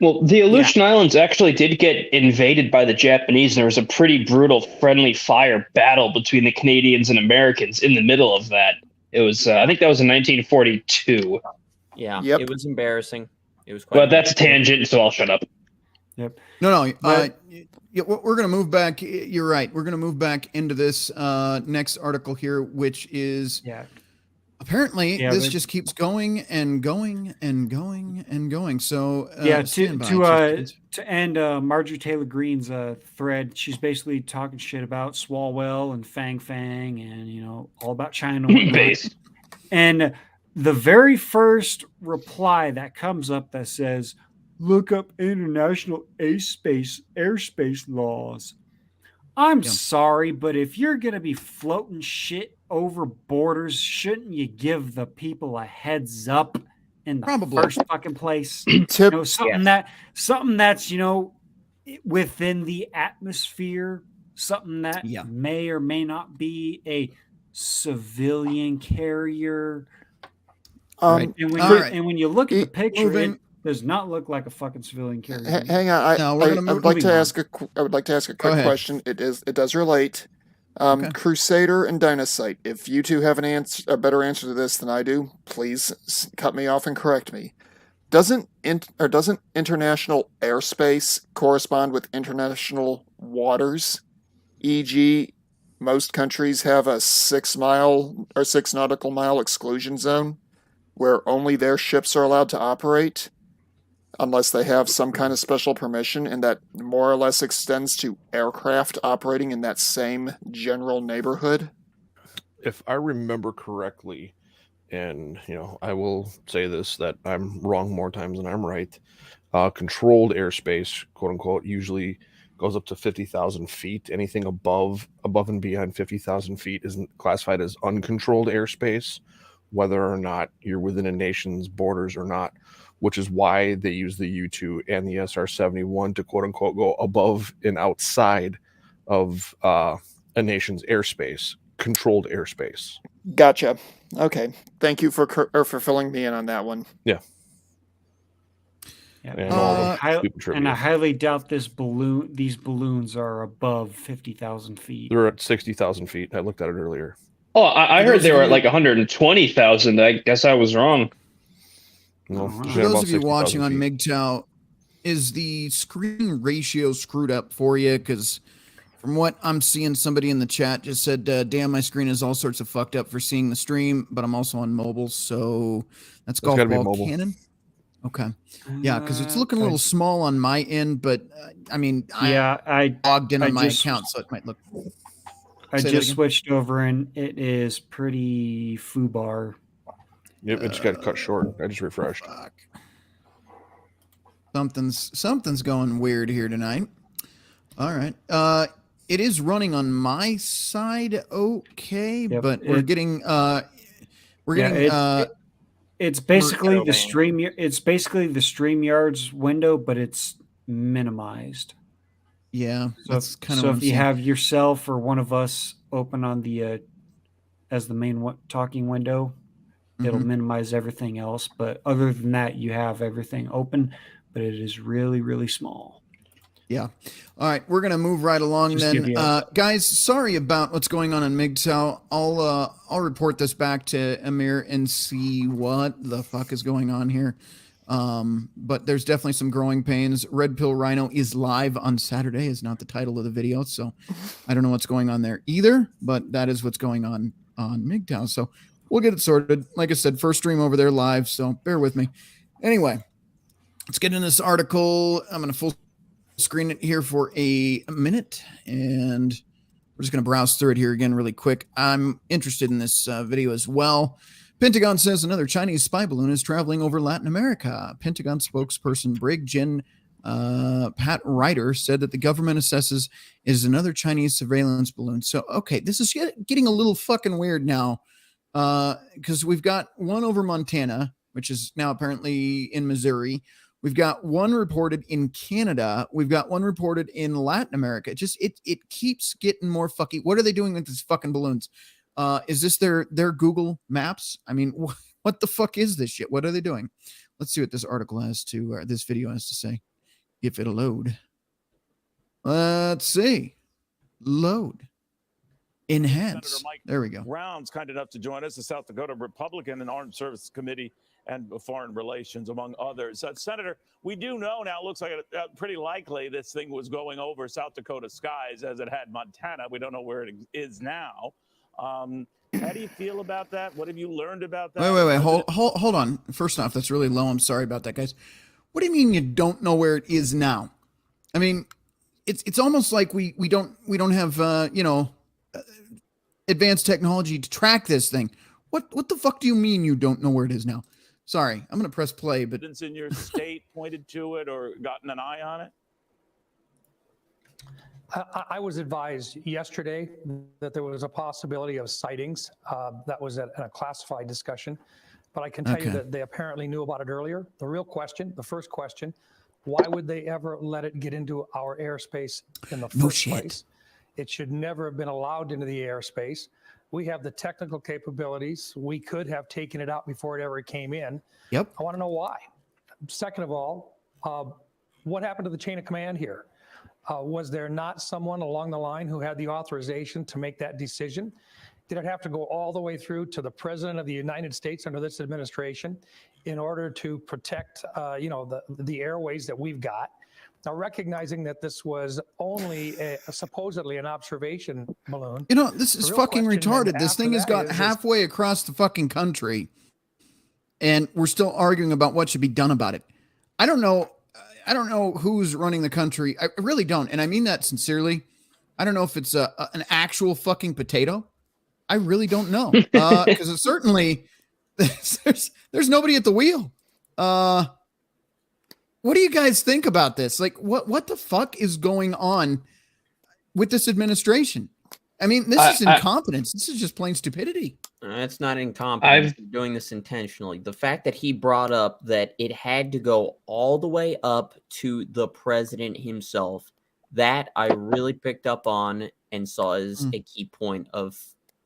Well, the Aleutian Islands actually did get invaded by the Japanese, and there was a pretty brutal friendly fire battle between the Canadians and Americans in the middle of that. It was, I think that was in 1942. Yeah, Yep. It was embarrassing. It was quite. But that's a tangent, so I'll shut up. Yep. No. We're going to move back. You're right. We're going to move back into this next article here, which is apparently this just keeps going and going and going and going. So to end Marjorie Taylor Greene's thread, she's basically talking shit about Swalwell and Fang and all about China and and the very first reply that comes up that says, look up international airspace laws. I'm sorry, but if you're going to be floating shit over borders, shouldn't you give the people a heads up in the first fucking place? Something that's within the atmosphere, something that may or may not be a civilian carrier. And when you look at the picture, it does not look like a fucking civilian carrier. Hang on, I would like to ask a quick question. It does relate. Crusader and Dynasite. If you two have a better answer to this than I do, please cut me off and correct me. Doesn't international airspace correspond with international waters? E.g., most countries have a 6 nautical mile exclusion zone where only their ships are allowed to operate unless they have some kind of special permission, and that more or less extends to aircraft operating in that same general neighborhood? If I remember correctly, and I will say this, that I'm wrong more times than I'm right, controlled airspace, quote unquote, usually goes up to 50,000 feet. Anything above and beyond 50,000 feet is classified as uncontrolled airspace, whether or not you're within a nation's borders or not, which is why they use the U-2 and the SR-71 to quote unquote go above and outside of a nation's airspace, controlled airspace. Gotcha. Okay. Thank you for filling me in on that one. Yeah. Yeah, And all the stupid and trivia. I highly doubt these balloons are above 50,000 feet. They're at 60,000 feet. I looked at it earlier. Oh, I heard they were at like 120,000. I guess I was wrong. No, For those of you watching on MGTOW, is the screen ratio screwed up for you? Because from what I'm seeing, somebody in the chat just said, damn, my screen is all sorts of fucked up for seeing the stream, but I'm also on mobile, so that's golf ball cannon. Okay. Yeah, because it's looking a little small on my end, but I mean, I logged in on my account, so it might look. I just switched over, and it is pretty foobar. Yep, it just got cut short. I just refreshed. Fuck. Something's going weird here tonight. All right. It is running on my side, okay, Yep, but we're getting it's basically the stream. It's basically the StreamYard's window, but it's minimized. Yeah, that's kind of. So if you have yourself or one of us open on the as the main talking window, it'll minimize everything else. But other than that, you have everything open, but it is really, really small. Yeah. All right, we're gonna move right along then, guys. Sorry about what's going on in MGTOW. I'll report this back to Amir and see what the fuck is going on here. But there's definitely some growing pains. RedPillRhino is live on Saturday is not the title of the video, so I don't know what's going on there either. But that is what's going on MGTOW. So we'll get it sorted. Like I said, first stream over there live, so bear with me. Anyway, let's get in this article. I'm gonna full screen it here for a minute, and we're just going to browse through it here again really quick. I'm interested in this video as well. Pentagon says another Chinese spy balloon is traveling over Latin America. Pentagon spokesperson Brig Gen Pat Ryder said that the government assesses is another Chinese surveillance balloon. So, okay, this is getting a little fucking weird now, because we've got one over Montana, which is now apparently in Missouri. We've got one reported in Canada. We've got one reported in Latin America. It keeps getting more fucky. What are they doing with these fucking balloons? Is this their Google Maps? I mean, what the fuck is this shit? What are they doing? Let's see what this article has to, or this video has to say. If it'll load. Let's see. Load. Enhance. There we go. Brown's kind enough to join us, the South Dakota Republican and Armed Services Committee and Foreign Relations, among others. Senator, we do know now, it looks like pretty likely this thing was going over South Dakota skies as it had Montana. We don't know where it is now. How do you feel about that? What have you learned about that? Wait. Hold on. First off, that's really low. I'm sorry about that, guys. What do you mean you don't know where it is now? I mean, it's almost like we don't have advanced technology to track this thing. What the fuck do you mean you don't know where it is now? Sorry, I'm going to press play, but in your state pointed to it or gotten an eye on it? I was advised yesterday that there was a possibility of sightings. That was at a classified discussion, but I can tell you that they apparently knew about it earlier. The first question, why would they ever let it get into our airspace in the first place? It should never have been allowed into the airspace. We have the technical capabilities. We could have taken it out before it ever came in. Yep. I want to know why. Second of all, what happened to the chain of command here? Was there not someone along the line who had the authorization to make that decision? Did it have to go all the way through to the President of the United States under this administration in order to protect, the airways that we've got? Now, recognizing that this was only supposedly an observation balloon. This is fucking retarded. This thing has got halfway across the fucking country, and we're still arguing about what should be done about it. I don't know who's running the country. I really don't, and I mean that sincerely. I don't know if it's an actual fucking potato. I really don't know, because it's certainly there's nobody at the wheel. What do you guys think about this? Like, what the fuck is going on with this administration? I mean, this is incompetence. This is just plain stupidity. It's not incompetence. They're doing this intentionally. The fact that he brought up that it had to go all the way up to the president himself, That I really picked up on and saw as a key point of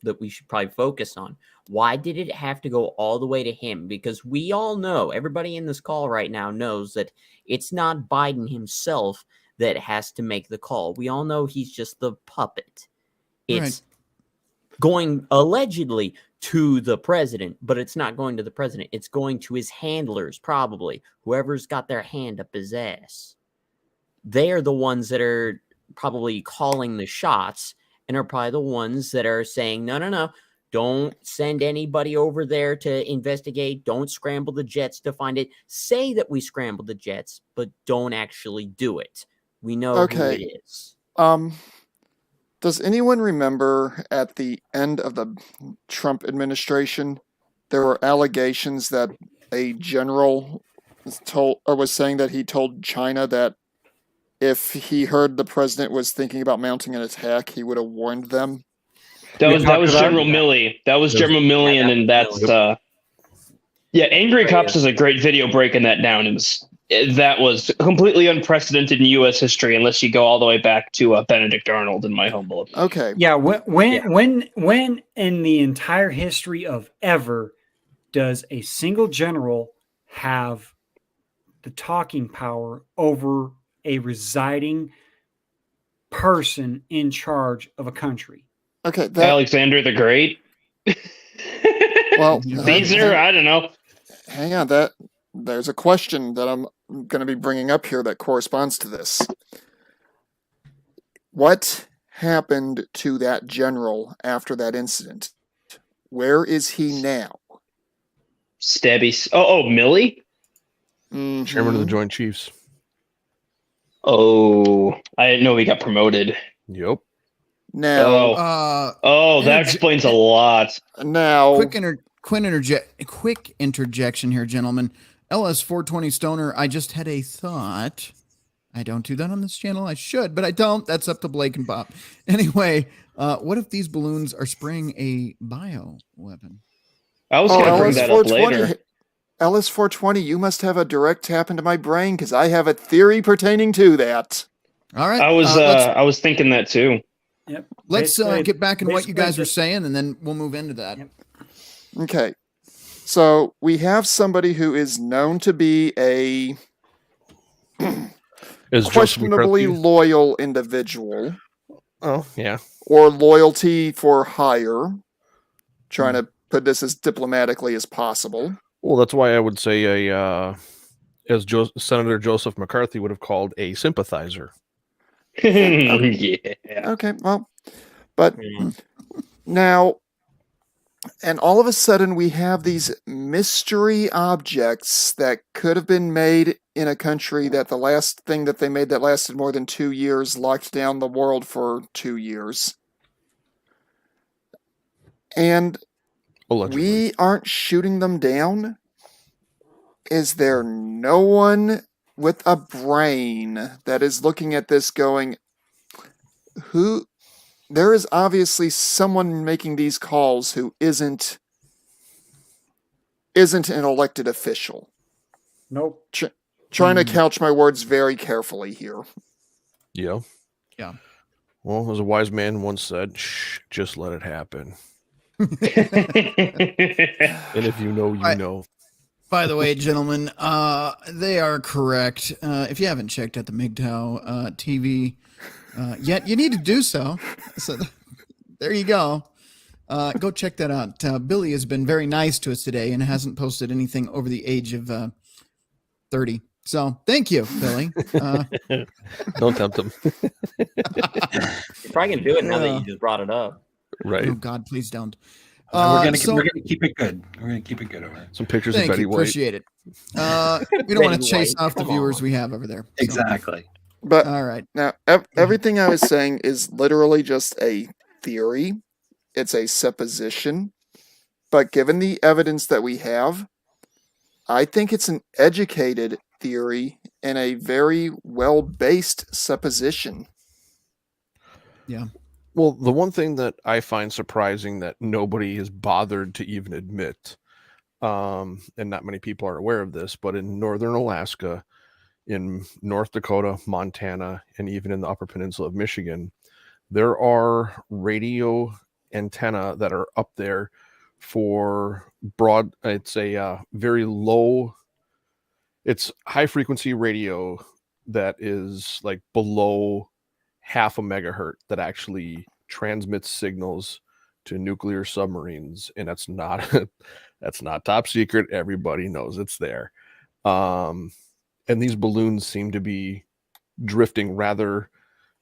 that we should probably focus on. Why did it have to go all the way to him? Because we all know, everybody in this call right now knows that it's not Biden himself that has to make the call. We all know he's just the puppet. It's going allegedly to the president, but it's not going to the president. It's going to his handlers, probably. Whoever's got their hand up his ass. They're the ones that are probably calling the shots and are probably the ones that are saying, no, don't send anybody over there to investigate. Don't scramble the jets to find it. Say that we scrambled the jets, but don't actually do it. We know who it is. Does anyone remember at the end of the Trump administration, there were allegations that a general was saying that he told China that if he heard the president was thinking about mounting an attack, he would have warned them? That was General Milley. That was General Milley, and that's Angry Cops is a great video breaking that down. That was completely unprecedented in U.S. history, unless you go all the way back to Benedict Arnold, in my humble opinion. Okay. Yeah. When in the entire history of ever does a single general have the talking power over a residing person in charge of a country? Okay. Alexander the Great. Well, Caesar. I don't know. Hang on. There's a question that I'm going to be bringing up here that corresponds to this. What happened to that general after that incident? Where is he now? Stabby. Oh, Milley? Mm-hmm. Chairman of the Joint Chiefs. Oh, I didn't know he got promoted. Yep. Now, that explains a lot. Now, quick interjection here, gentlemen. LS420 Stoner, I just had a thought. I don't do that on this channel. I should, but I don't. That's up to Blake and Bob. Anyway, what if these balloons are spraying a bio weapon? I was going to bring that up later. LS420, you must have a direct tap into my brain because I have a theory pertaining to that. All right. I was thinking that too. Yep. Let's get back in what you guys were saying, and then we'll move into that. Yep. Okay. So we have somebody who is known to be a questionably loyal individual. Oh, yeah. Or loyalty for hire. Trying to put this as diplomatically as possible. Well, that's why I would say as Senator Joseph McCarthy would have called a sympathizer. Yeah. Okay, well, but now, and all of a sudden we have these mystery objects that could have been made in a country that the last thing that they made that lasted more than 2 years locked down the world for 2 years. And allegedly, we aren't shooting them down? Is there no one with a brain that is looking at this going, there is obviously someone making these calls who isn't an elected official. Nope. Trying to couch my words very carefully here. Yeah. Yeah. Well, as a wise man once said, shh, just let it happen. And if you know, you know. By the way, gentlemen, they are correct. If you haven't checked out the MGTOW TV yet, you need to do so. So there you go. Go check that out. Billy has been very nice to us today and hasn't posted anything over the age of 30. So thank you, Billy. Don't tempt him. You're probably going to do it now that you just brought it up. Right. Oh, God, please don't. We're gonna keep it good. We're gonna keep it good over there. Some pictures of Betty White. Appreciate it. We don't want to chase off the viewers we have over there. So. Exactly. But all right. Now, everything I was saying is literally just a theory. It's a supposition. But given the evidence that we have, I think it's an educated theory and a very well-based supposition. Yeah. Well, the one thing that I find surprising that nobody has bothered to even admit, and not many people are aware of this, but in northern Alaska, in North Dakota, Montana, and even in the Upper Peninsula of Michigan, there are radio antenna that are up there for broad. It's a very low, it's high frequency radio that is like below half a megahertz that actually transmits signals to nuclear submarines, and that's not that's not top secret. Everybody knows it's there. And these balloons seem to be drifting rather,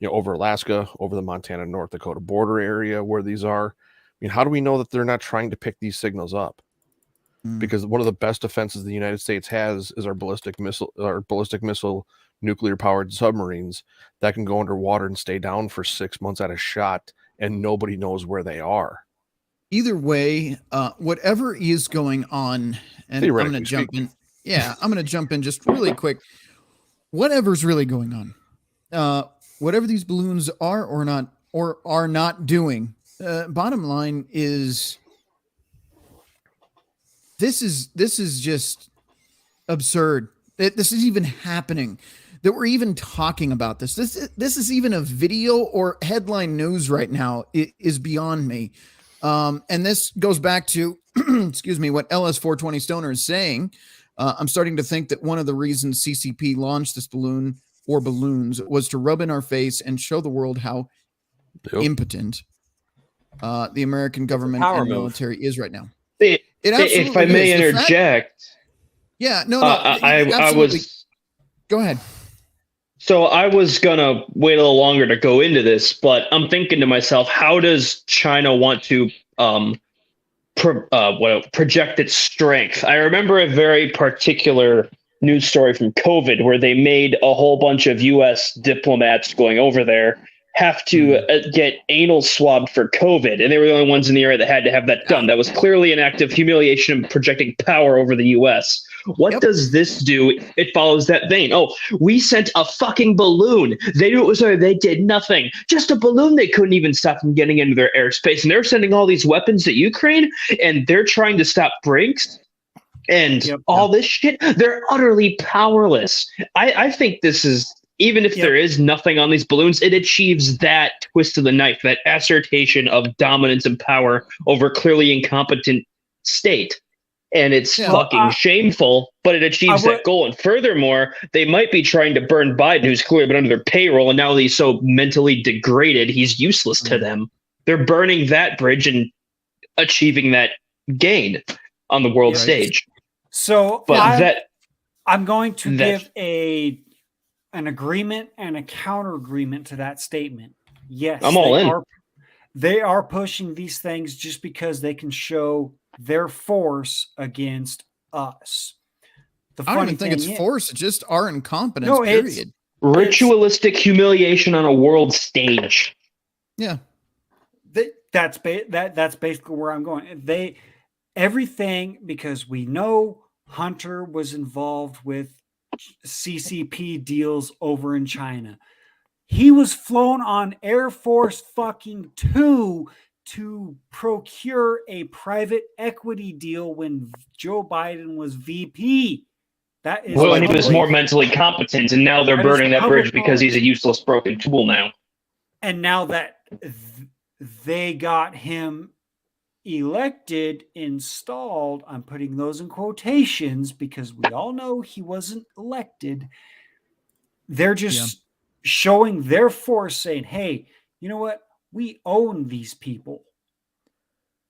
over Alaska, over the Montana, North Dakota border area where these are. I mean, how do we know that they're not trying to pick these signals up? Because one of the best defenses the United States has is our ballistic missile nuclear powered submarines that can go underwater and stay down for 6 months at a shot, and nobody knows where they are. Either way, whatever is going on, and I'm going to jump in. Yeah, I'm going to jump in just really quick. Whatever's really going on, whatever these balloons are or are not doing, bottom line is this is just absurd. This is even happening. That we're even talking about this. This is even a video or headline news right now. It is beyond me. And this goes back to, excuse me, what LS420 Stoner is saying. I'm starting to think that one of the reasons CCP launched this balloon or balloons was to rub in our face and show the world how impotent the American government and military is right now. If I may interject. I was. Go ahead. So I was going to wait a little longer to go into this, but I'm thinking to myself, how does China want to project its strength? I remember a very particular news story from COVID where they made a whole bunch of U.S. diplomats going over there have to get anal swabbed for COVID, and they were the only ones in the area that had to have that done. That was clearly an act of humiliation and projecting power over the U.S. What does this do? It follows that vein. Oh, we sent a fucking balloon. They did nothing. Just a balloon. They couldn't even stop from getting into their airspace. And they're sending all these weapons to Ukraine, and they're trying to stop Brinks and all this shit. They're utterly powerless. I think this is, even if there is nothing on these balloons, it achieves that twist of the knife, that assertion of dominance and power over clearly incompetent state. And it's fucking shameful, but it achieves that goal. And furthermore, they might be trying to burn Biden, who's clearly been under their payroll, and now he's so mentally degraded, he's useless to them. They're burning that bridge and achieving that gain on the world stage. So but I'm going to give an agreement and a counter agreement to that statement. Yes, I'm all in. They are pushing these things just because they can show their force against us. I don't even think it's force; it's just our incompetence. Period. Ritualistic humiliation on a world stage. Yeah, that's basically where I'm going. Everything, because we know Hunter was involved with CCP deals over in China. He was flown on Air Force fucking 2 to procure a private equity deal when Joe Biden was VP. That is and he was more mentally competent, and now they're burning that bridge because he's a useless, broken tool now. And now that they got him installed, I'm putting those in quotations because we all know he wasn't elected. They're just showing their force, saying, hey, you know what? We own these people.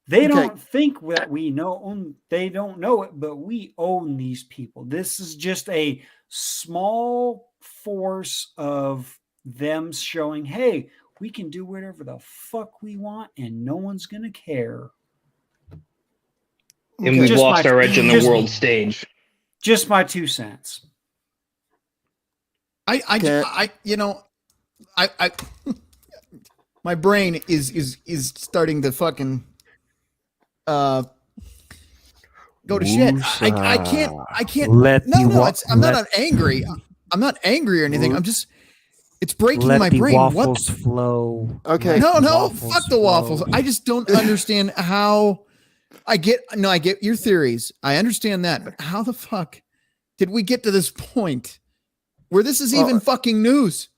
They don't think that we know. They don't know it, but we own these people. This is just a small force of them showing, hey, we can do whatever the fuck we want and no one's going to care. And we've lost our edge on the world stage. Just my 2 cents. I my brain is starting to fucking go to shit. I can't let I'm not angry. I'm not angry or anything. It's breaking my brain. Waffles flow. Okay. No, fuck the waffles. I just don't understand how. I get your theories. I understand that, but how the fuck did we get to this point? where this is even fucking news.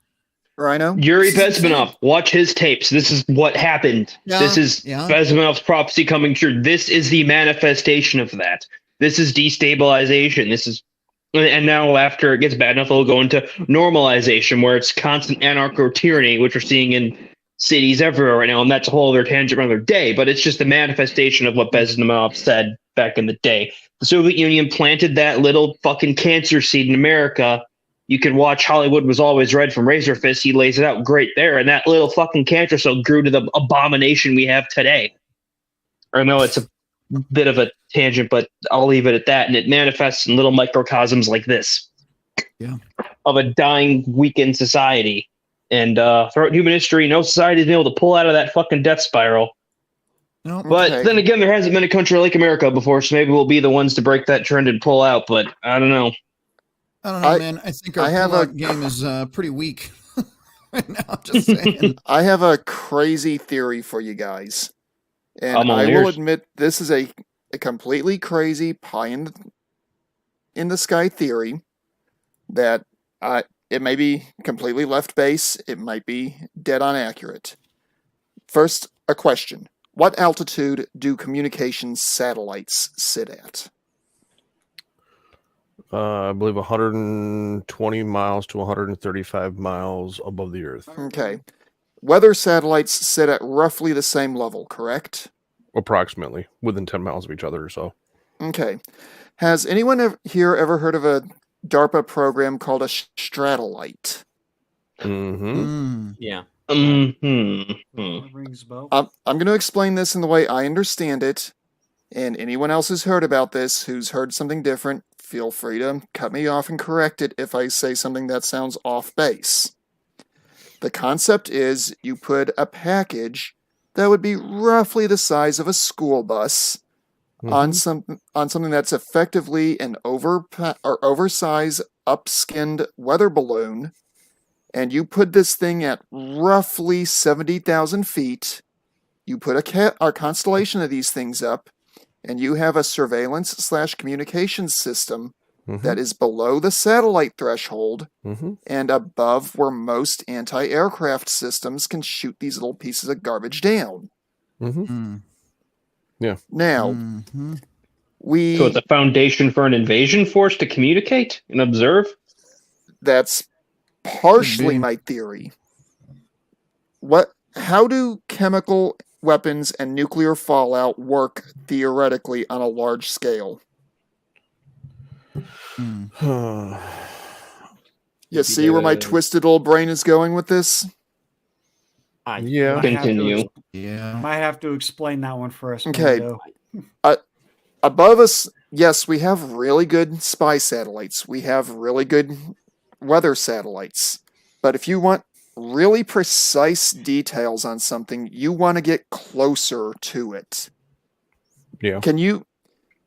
Rhino? Yuri Bezmenov, watch his tapes. This is what happened. This is Bezmenov's prophecy coming true. This is the manifestation of that. This is destabilization. This is, and now after it gets bad enough, it'll go into normalization, where it's constant anarcho-tyranny, which we're seeing in cities everywhere right now, and that's a whole other tangent for another day, but it's just the manifestation of what Bezmenov said back in the day. The Soviet Union planted that little fucking cancer seed in America. You can watch Hollywood Was Always Red from Razorfist. He lays it out great there, and that little fucking cancer cell grew to the abomination we have today. I know it's a bit of a tangent, but I'll leave it at that, and it manifests in little microcosms like this. Yeah. Of a dying, weakened society. And throughout human history, no society has been able to pull out of that fucking death spiral. No. But then again, there hasn't been a country like America before, so maybe we'll be the ones to break that trend and pull out, but I don't know. I don't know, man. I think our pull-out game is pretty weak right now, just saying. I have a crazy theory for you guys. And I will admit this is a completely crazy pie in the sky theory that it may be completely left base. It might be dead on accurate. First, a question. What altitude do communications satellites sit at? I believe 120 miles to 135 miles above the Earth. Okay. Weather satellites sit at roughly the same level, correct? Approximately, within 10 miles of each other or so. Okay. Has anyone here ever heard of a DARPA program called a Stratolite? Mm-hmm. Yeah. Rings a bell. I'm going to explain this in the way I understand it, and anyone else who's heard about this, who's heard something different, feel free to cut me off and correct it if I say something that sounds off base. The concept is you put a package that would be roughly the size of a school bus on something that's effectively an oversized, upskinned weather balloon, and you put this thing at roughly 70,000 feet. You put a constellation of these things up, and you have a surveillance/communications system that is below the satellite threshold and above where most anti-aircraft systems can shoot these little pieces of garbage down. Yeah. Now, So it's a foundation for an invasion force to communicate and observe? That's partially my theory. How do chemical weapons and nuclear fallout work theoretically on a large scale? You see where my twisted little brain is going with this? Yeah. Continue. Might have to explain that one for us. Okay. Above us, yes, we have really good spy satellites. We have really good weather satellites. But if you want really precise details on something, you want to get closer to it. Yeah. Can you?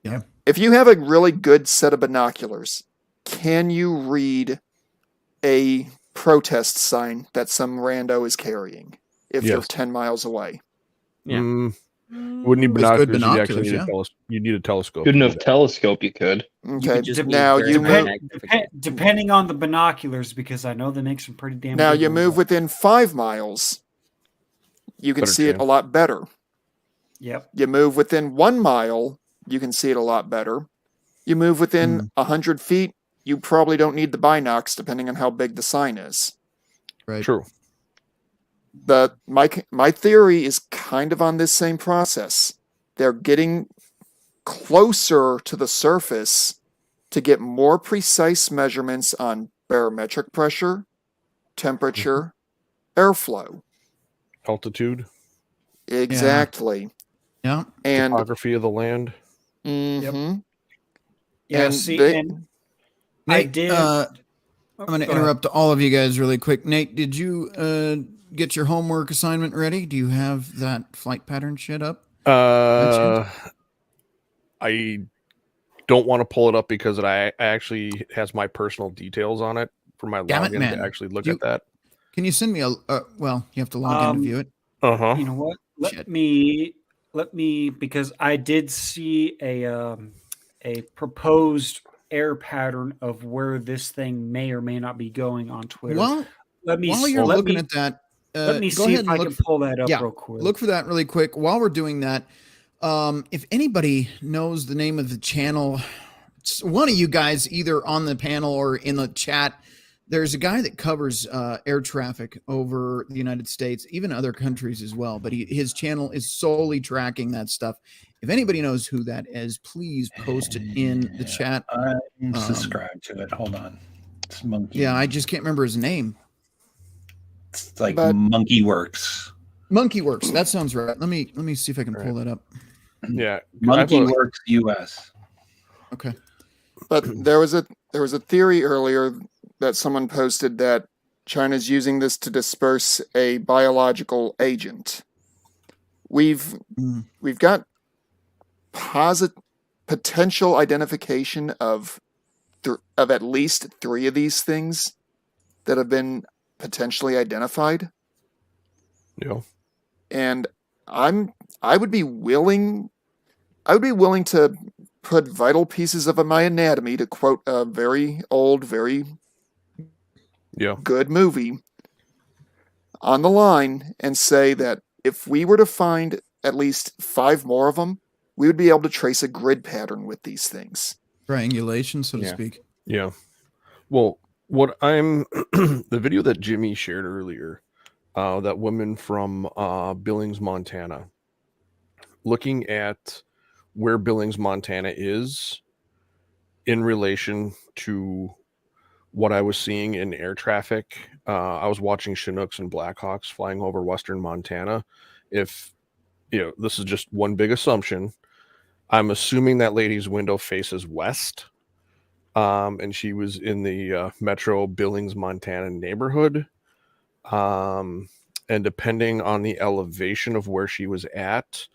Yeah. If you have a really good set of binoculars, can you read a protest sign that some rando is carrying if they're 10 miles away? Yeah. Wouldn't need binoculars. You need a telescope. Good enough telescope, you could. Okay. Now you move, depending on the binoculars, because I know they make some pretty damn. Now you move within 5 miles, you can see it a lot better. Yep. You move within 1 mile, you can see it a lot better. You move within 100 feet, you probably don't need the binocs, depending on how big the sign is. Right. True. My theory is kind of on this same process. They're getting closer to the surface to get more precise measurements on barometric pressure, temperature, airflow. Altitude. Exactly. Yeah. And topography of the land. Yeah, and I did. I'm going to interrupt all of you guys really quick. Nate, did you get your homework assignment ready? Do you have that flight pattern shit up? I don't want to pull it up because it actually has my personal details on it for my login to actually look at that. Can you send me a? Well, you have to log in to view it. You know what? Let me because I did see a proposed air pattern of where this thing may or may not be going on Twitter. Well, while you're looking at that, let me go see ahead if and I look can pull that up real quick. Look for that really quick. While we're doing that, if anybody knows the name of the channel, one of you guys, either on the panel or in the chat, there's a guy that covers air traffic over the United States, even other countries as well. But his channel is solely tracking that stuff. If anybody knows who that is, please post it in the chat. I'm subscribed to it. Hold on. It's Monkey. Yeah, I just can't remember his name. It's like Monkey Works. Monkey Works. That sounds right. Let me see if I can pull that up. Yeah, Monkey Works US. Okay. But there was a theory earlier that someone posted that China's using this to disperse a biological agent. We've got potential identification of at least 3 of these things that have been potentially identified. Yeah. And I would be willing to put vital pieces of my anatomy, to quote a very old, very good movie, on the line and say that if we were to find at least 5 more of them, we would be able to trace a grid pattern with these things. Triangulation, so to speak. Yeah. Well, what I'm the video that Jimmy shared earlier, that woman from Billings, Montana, looking at where Billings, Montana is in relation to what I was seeing in air traffic. I was watching Chinooks and Blackhawks flying over western Montana. If this is just one big assumption, I'm assuming that lady's window faces west, and she was in the Metro Billings, Montana neighborhood. And depending on the elevation of where she was at,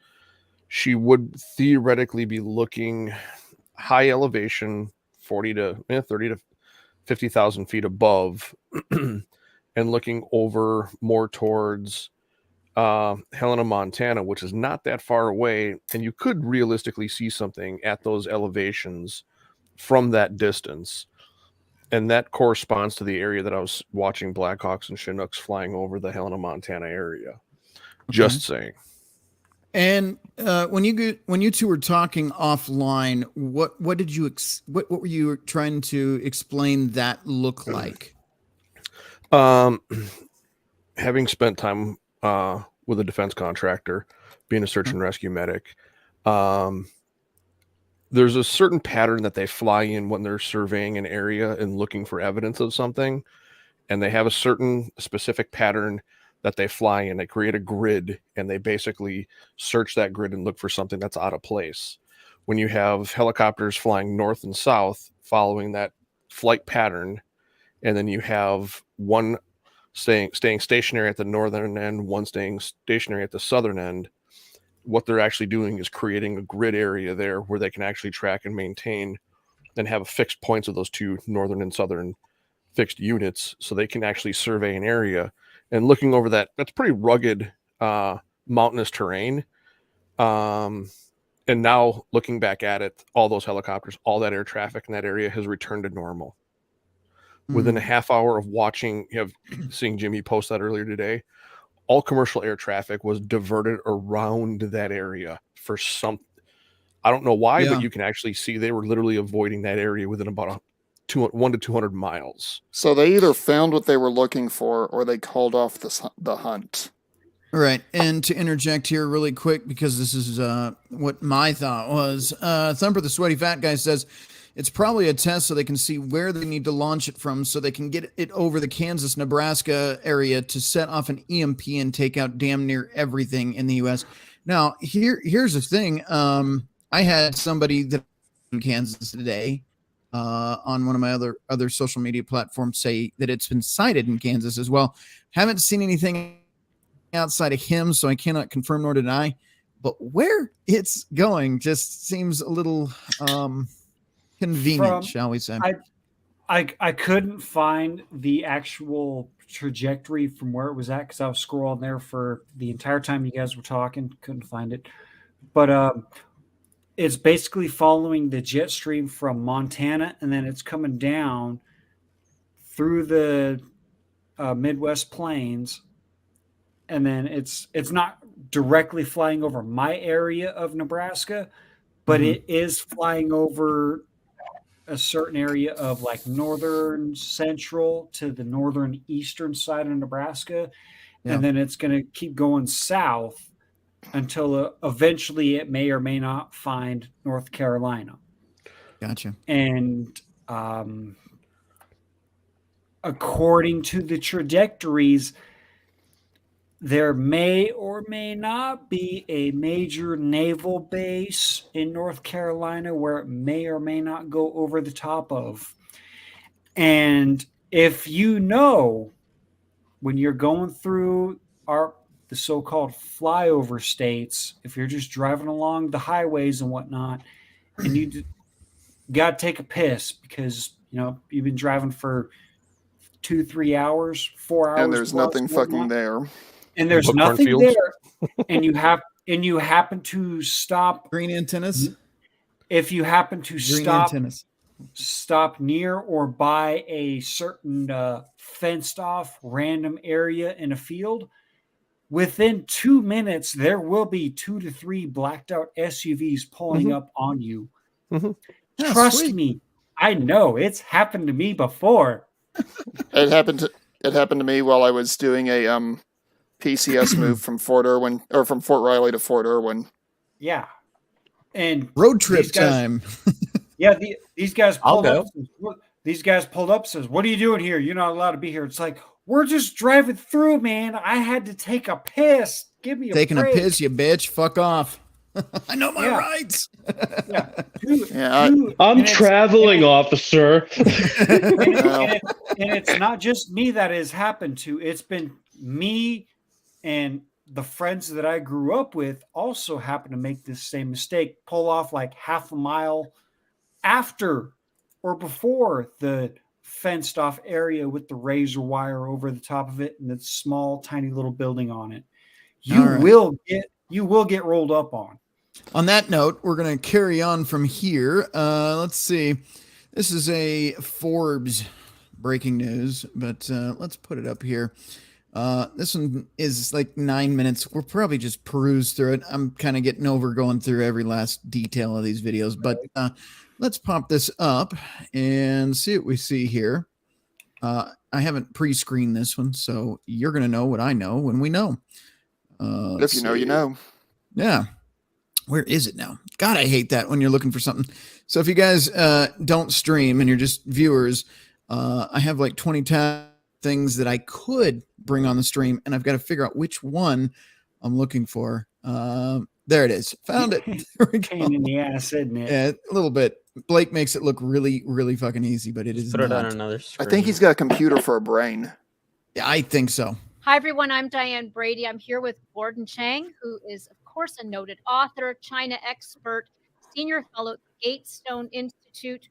she would theoretically be looking high elevation, 30 to 50,000 feet above, and looking over more towards Helena, Montana, which is not that far away. And you could realistically see something at those elevations from that distance. And that corresponds to the area that I was watching Blackhawks and Chinooks flying over the Helena, Montana area. Okay. Just saying. And when you two were talking offline, what were you trying to explain that look like? Having spent time with a defense contractor, being a search and rescue medic, there's a certain pattern that they fly in when they're surveying an area and looking for evidence of something, and they have a certain specific pattern that they fly in. They create a grid, and they basically search that grid and look for something that's out of place. When you have helicopters flying north and south following that flight pattern, and then you have one staying stationary at the northern end, one staying stationary at the southern end, what they're actually doing is creating a grid area there where they can actually track and maintain and have fixed points of those two northern and southern fixed units, so they can actually survey an area. And looking over that's pretty rugged mountainous terrain. And now looking back at it, all those helicopters, all that air traffic in that area has returned to normal. Within a half hour of seeing Jimmy post that earlier today, all commercial air traffic was diverted around that area for I don't know why, but you can actually see they were literally avoiding that area within about 1 to 200 miles. So they either found what they were looking for, or they called off the hunt. All right. And to interject here really quick, because this is what my thought was. Thumper the Sweaty Fat Guy says, it's probably a test so they can see where they need to launch it from, so they can get it over the Kansas-Nebraska area to set off an EMP and take out damn near everything in the U.S. Now, here's the thing. I had somebody that in Kansas today on one of my other social media platforms say that it's been sighted in Kansas as well. Haven't seen anything outside of him, so I cannot confirm nor deny. But where it's going just seems a little convenient, shall we say. I couldn't find the actual trajectory from where it was at, because I was scrolling there for the entire time you guys were talking. Couldn't find it. But it's basically following the jet stream from Montana, and then it's coming down through the Midwest plains, and then it's not directly flying over my area of Nebraska, but it is flying over a certain area of like northern central to the northern eastern side of Nebraska. And then it's going to keep going south until eventually it may or may not find North Carolina. Gotcha. And according to the trajectories, there may or may not be a major naval base in North Carolina where it may or may not go over the top of. And if you know, when you're going through the so-called flyover states, if you're just driving along the highways and whatnot, and you got to take a piss because, you've been driving for 2-3 hours, 4 hours. And there's nothing fucking there. And there's nothing there. and you happen to stop. Green antennas. If you happen to stop near or by a certain fenced off random area in a field, within 2 minutes, there will be 2 to 3 blacked out SUVs pulling up on you. Trust me. I know it's happened to me before. It happened to me while I was doing a PCS move from Fort Riley to Fort Irwin. Yeah. And road trip time. Yeah, these guys pulled up. These guys pulled up. Says, "What are you doing here? You're not allowed to be here." It's like, we're just driving through, man. I had to take a piss. Give me a break. Taking a piss, you bitch. Fuck off. I know my rights. I'm traveling, officer. And it's not just me that has happened to. It's been me and the friends that I grew up with also happen to make this same mistake. Pull off like half a mile after or before the fenced off area with the razor wire over the top of it and the small, tiny little building on it. You will get rolled up on. On that note, we're going to carry on from here. Let's see. This is a Forbes breaking news, but let's put it up here. This one is like 9 minutes. We'll probably just peruse through it. I'm kind of getting over going through every last detail of these videos, but let's pop this up and see what we see here. I haven't pre-screened this one, so you're going to know what I know when we know. If you know, you know. Yeah. Where is it now? God, I hate that when you're looking for something. So if you guys don't stream and you're just viewers, I have like 20 things that I could bring on the stream, and I've got to figure out which one I'm looking for. There it is. Found it. There we go. Pain in the ass, isn't it? Yeah, a little bit. Blake makes it look really, really fucking easy, but it is Put not. it on another screen. I think he's got a computer for a brain. Yeah, I think so. Hi, everyone. I'm Diane Brady. I'm here with Gordon Chang, who is, of course, a noted author, China expert, senior fellow at the Gatestone Institute.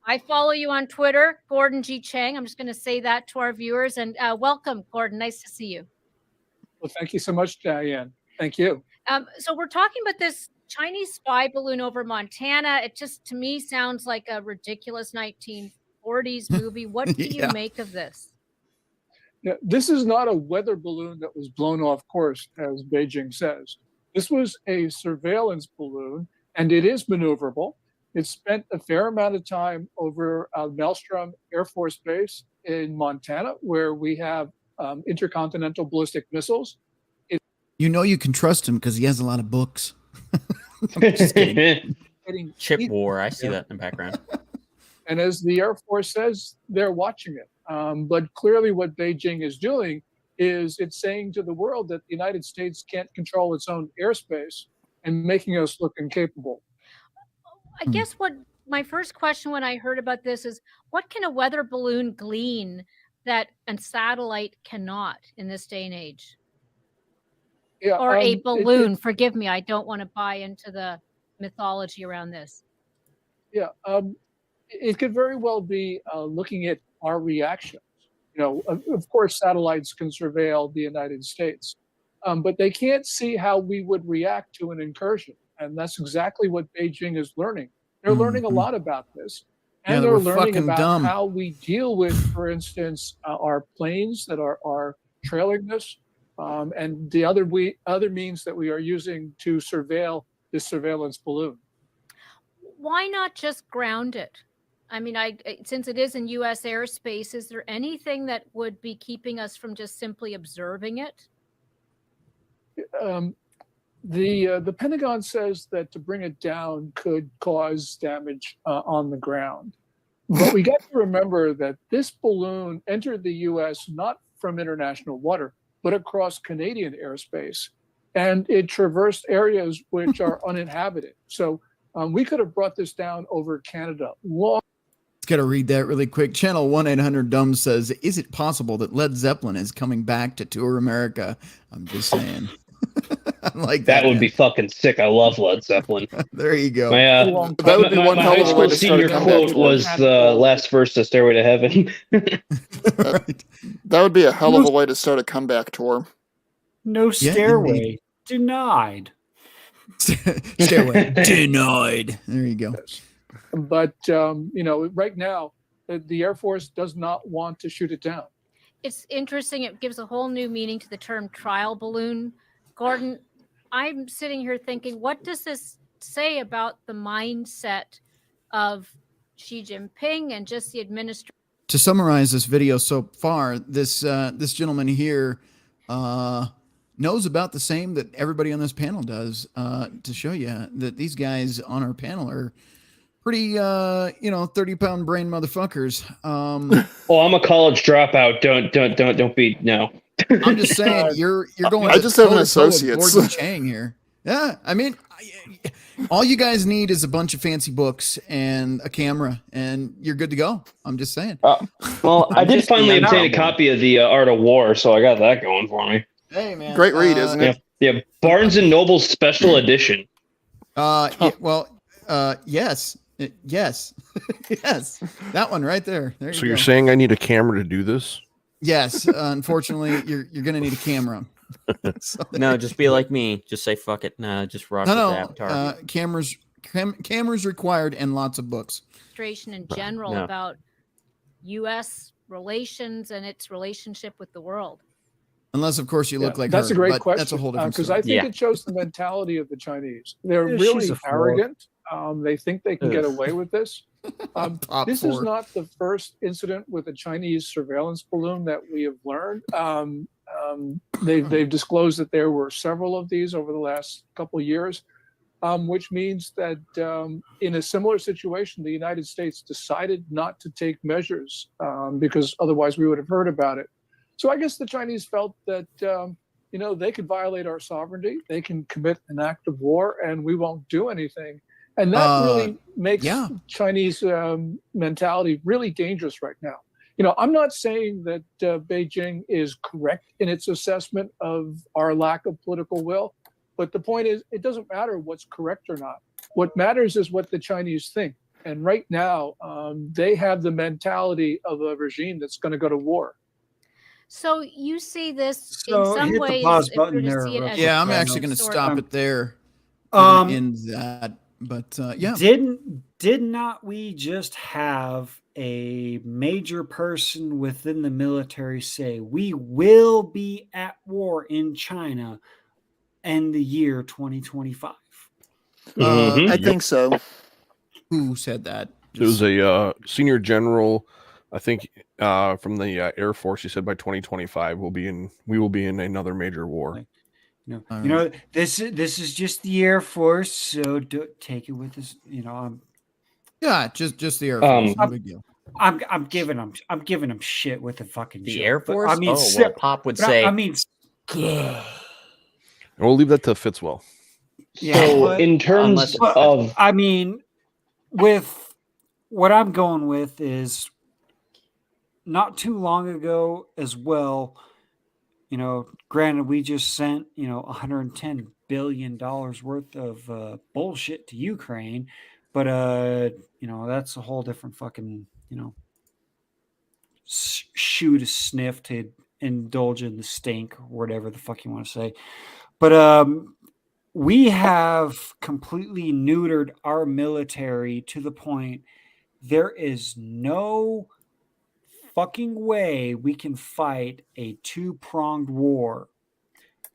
I follow you on Twitter, Gordon G. Chang. I'm just going to say that to our viewers. And welcome, Gordon. Nice to see you. Well, thank you so much, Diane. Thank you. So we're talking about this Chinese spy balloon over Montana. It just, to me, sounds like a ridiculous 1940s movie. What do you make of this? Yeah, this is not a weather balloon that was blown off course, as Beijing says. This was a surveillance balloon, and it is maneuverable. It spent a fair amount of time over Maelstrom Air Force Base in Montana, where we have intercontinental ballistic missiles. You know you can trust him because he has a lot of books. I'm just kidding. Chip War. I see that in the background. And as the Air Force says, they're watching it. But clearly what Beijing is doing is it's saying to the world that the United States can't control its own airspace and making us look incapable. I guess what my first question when I heard about this is, what can a weather balloon glean that a satellite cannot in this day and age? Yeah, or a balloon. Forgive me. I don't want to buy into the mythology around this. Yeah, it could very well be looking at our reactions. You know, of course, satellites can surveil the United States, but they can't see how we would react to an incursion. And that's exactly what Beijing is learning. They're learning a lot about this. And Yeah, they're we're learning fucking about dumb. how we deal with, for instance, our planes that are trailing this, and the other means that we are using to surveil this surveillance balloon. Why not just ground it? I mean, since it is in U.S. airspace, is there anything that would be keeping us from just simply observing it? The Pentagon says that to bring it down could cause damage on the ground. But we got to remember that this balloon entered the U.S. not from international water, but across Canadian airspace. And it traversed areas which are uninhabited. So we could have brought this down over Canada long. Got to read that really quick. Channel 1-800-DUMB says, is it possible that Led Zeppelin is coming back to tour America? I'm just saying. Like that would be fucking sick. I love Led Zeppelin. There you go. That would be one hell of a way to start a senior quote was the last verse of Stairway to Heaven. That would be a hell of a way to start a comeback tour. No stairway. Denied. Stairway. Denied. There you go. But, right now, the Air Force does not want to shoot it down. It's interesting. It gives a whole new meaning to the term trial balloon. Gordon, I'm sitting here thinking, what does this say about the mindset of Xi Jinping and just the administration? To summarize this video so far, this gentleman here knows about the same that everybody on this panel does, to show you that these guys on our panel are pretty 30-pound brain motherfuckers. Oh, I'm a college dropout. Don't be no. I'm just saying you're going. I just have an associate's. Gordon Chang here. Yeah, I mean, all you guys need is a bunch of fancy books and a camera, and you're good to go. I'm just saying. Well, I did finally obtain a copy of the Art of War, so I got that going for me. Hey, man. Great read, isn't it? Yeah, Barnes and Noble Special Edition. Yes. Yes. Yes. That one right there. There you go. So you're saying I need a camera to do this? Yes. Unfortunately, you're going to need a camera. No, just be like me. Just say fuck it. No, just rock with the Avatar. Cameras required and lots of books. In general about U.S. relations and its relationship with the world. Unless, of course, you look like that's her, a great but question. That's a whole different because story. I think it shows the mentality of the Chinese. They're really arrogant. They think they can get away with this. This is not the first incident with a Chinese surveillance balloon that we have learned. They've disclosed that there were several of these over the last couple of years, which means that in a similar situation, the United States decided not to take measures because otherwise we would have heard about it. So I guess the Chinese felt that, they could violate our sovereignty. They can commit an act of war and we won't do anything. And that really makes Chinese mentality really dangerous right now. I'm not saying that Beijing is correct in its assessment of our lack of political will, but the point is it doesn't matter what's correct or not. What matters is what the Chinese think. And right now, they have the mentality of a regime that's going to go to war. So you see this So in some hit the ways. pause if button you're to there, see it real as quick. Yeah, I'm a actually going to sort stop of- it there. In that, but yeah. Did not we just have a major person within the military say we will be at war in China in the year 2025? I think so. Who said that? It was a senior general, I think, from the Air Force. He said by 2025 we will be in another major war. This is just the Air Force, so don't take it with this. Yeah, just the Air Force. No big deal. I'm giving them shit with the fucking The joke, Air but, Force. I mean, well, Pop would say. And we'll leave that to Fitzwell. Yeah, so in terms of, I mean, with what I'm going with is not too long ago as well. Granted, we just sent $110 billion worth of bullshit to Ukraine, but that's a whole different fucking shoe to sniff to indulge in the stink or whatever the fuck you want to say. But we have completely neutered our military to the point there is no fucking way we can fight a two-pronged war.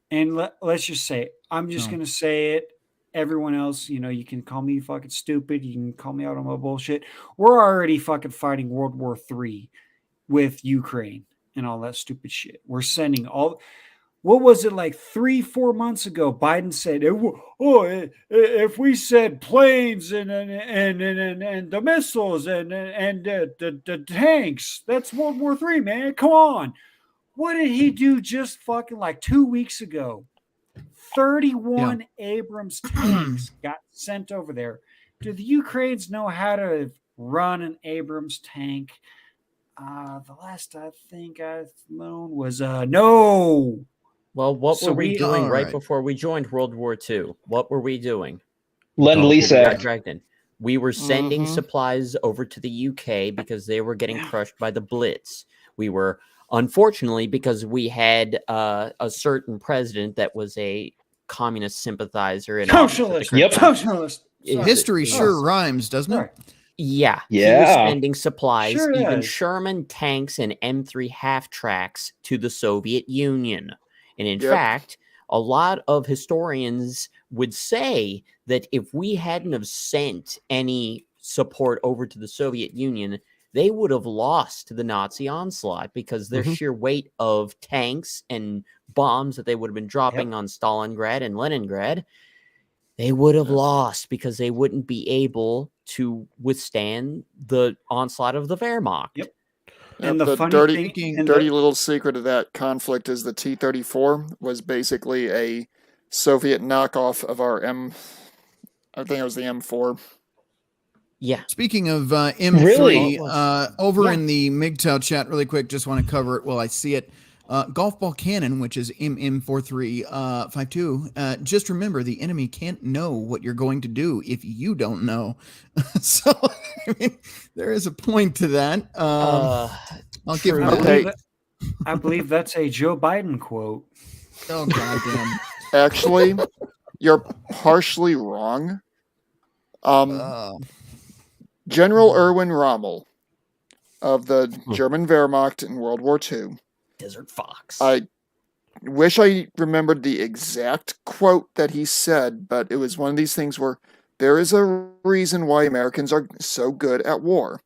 And let's just say, I'm just going to say it. Everyone else, you can call me fucking stupid. You can call me out on my bullshit. We're already fucking fighting World War III with Ukraine and all that stupid shit. We're sending all... What was it like 3-4 months ago? Biden said, if we said planes and the missiles and the tanks, that's World War III, man. Come on. What did he do just fucking like 2 weeks ago? 31 Abrams tanks got sent over there. Do the Ukrainians know how to run an Abrams tank? The last I think I've known was no. Well, what were we doing right before we joined World War II? What were we doing? Lend-Lease Act. We were sending supplies over to the UK because they were getting crushed by the Blitz. We were, unfortunately, because we had a certain president that was a communist sympathizer and socialist. Yep, socialist. History sure rhymes, doesn't it? Yeah. He was sending supplies, even Sherman tanks and M3 half-tracks to the Soviet Union. And in fact, a lot of historians would say that if we hadn't have sent any support over to the Soviet Union, they would have lost to the Nazi onslaught because their sheer weight of tanks and bombs that they would have been dropping on Stalingrad and Leningrad, they would have lost because they wouldn't be able to withstand the onslaught of the Wehrmacht. Yep. And the dirty little secret of that conflict is the T-34 was basically a Soviet knockoff of our I think it was the M4. Yeah. Speaking of M3, over in the MGTOW chat, really quick, just want to cover it while I see it. Golf ball cannon, which is MM4352. Just remember, the enemy can't know what you're going to do if you don't know. So, I mean, there is a point to that. I'll give him I believe that's a Joe Biden quote. Oh, goddamn. Actually, you're partially wrong. General Erwin Rommel of the German Wehrmacht in World War II. Desert Fox. I wish I remembered the exact quote that he said, but it was one of these things where there is a reason why Americans are so good at war.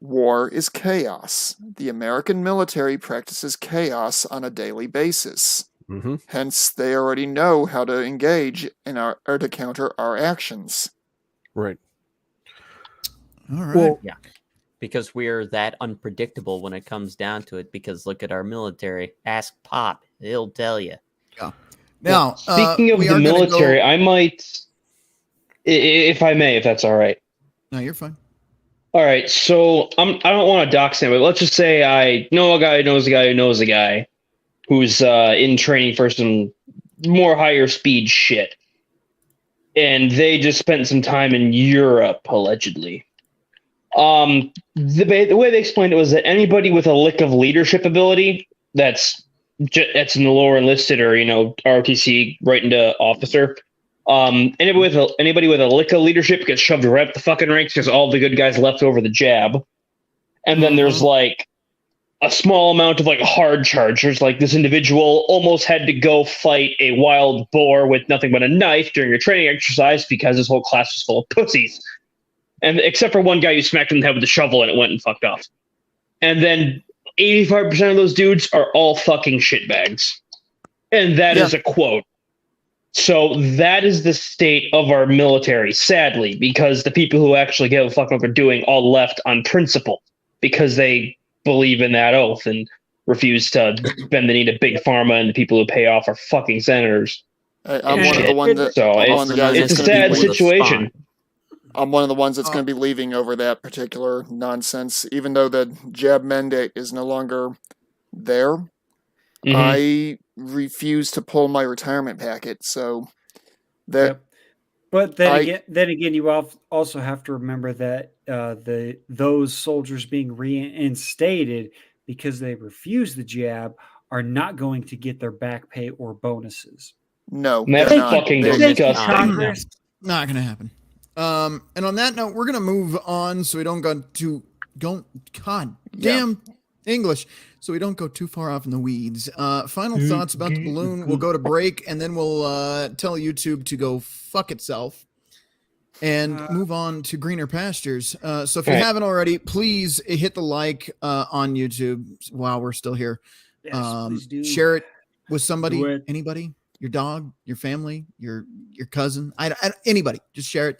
War is chaos. The American military practices chaos on a daily basis. Hence, they already know how to engage or to counter our actions. Right. All right. Yeah. Because we're that unpredictable when it comes down to it. Because look at our military. Ask Pop. He'll tell you. Yeah. Now, speaking of the military, I might, if I may, if that's all right. No, you're fine. All right. So I don't want to dox him, but let's just say I know a guy who knows a guy who knows a guy who's in training for some more higher speed shit. And they just spent some time in Europe, allegedly. The way they explained it was that anybody with a lick of leadership ability, that's in the lower enlisted or ROTC right into officer. Anybody with a lick of leadership gets shoved right up the fucking ranks because all the good guys left over the jab. And then there's like a small amount of like hard chargers. Like this individual almost had to go fight a wild boar with nothing but a knife during a training exercise because his whole class was full of pussies. And except for one guy who smacked him in the head with a shovel and it went and fucked off. And then 85% of those dudes are all fucking shitbags. And that is a quote. So that is the state of our military, sadly, because the people who actually give a fuck what they're doing all left on principle because they believe in that oath and refuse to bend the knee to big pharma, and the people who pay off are fucking senators. I'm one of the ones that. So it's a sad situation. I'm one of the ones that's going to be leaving over that particular nonsense, even though the jab mandate is no longer there. I refuse to pull my retirement packet, so that. But then again, you also have to remember that those soldiers being reinstated because they refuse the jab are not going to get their back pay or bonuses. No, That's they're not. fucking They're- disgusting. Not gonna happen. And on that note, we're gonna move on so we don't go too English, so we don't go too far off in the weeds. Final thoughts about the balloon. We'll go to break and then we'll tell YouTube to go fuck itself and move on to greener pastures. So if you haven't already, please hit the like on YouTube while we're still here. Yes, please do. Share it with somebody, Do it. anybody, your dog, your family, your cousin, anybody. Just share it.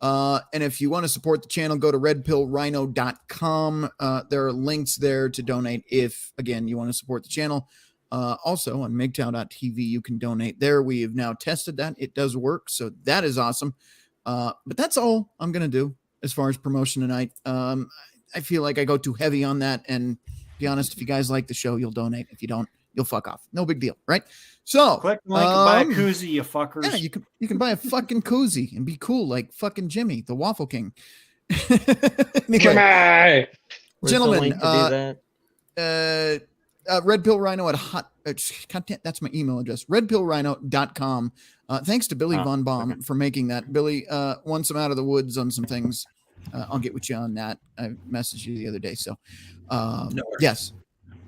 And if you want to support the channel, go to RedPillRhino.com. There are links there to donate if, again, you want to support the channel. Also on MGTOW.tv, you can donate there. We have now tested that. It does work, so that is awesome. But that's all I'm going to do as far as promotion tonight. I feel like I go too heavy on that, and to be honest, if you guys like the show, you'll donate. If you don't, you'll fuck off. No big deal, right? So Click the link and buy a koozie, you fuckers. Yeah, you can buy a fucking koozie and be cool like fucking Jimmy, the Waffle King. Anyway, gentlemen, RedPillRhino at hot. That's my email address. RedPillRhino.com. Thanks to Billy Von Baum for making that. Billy, once I'm out of the woods on some things, I'll get with you on that. I messaged you the other day. So, yes,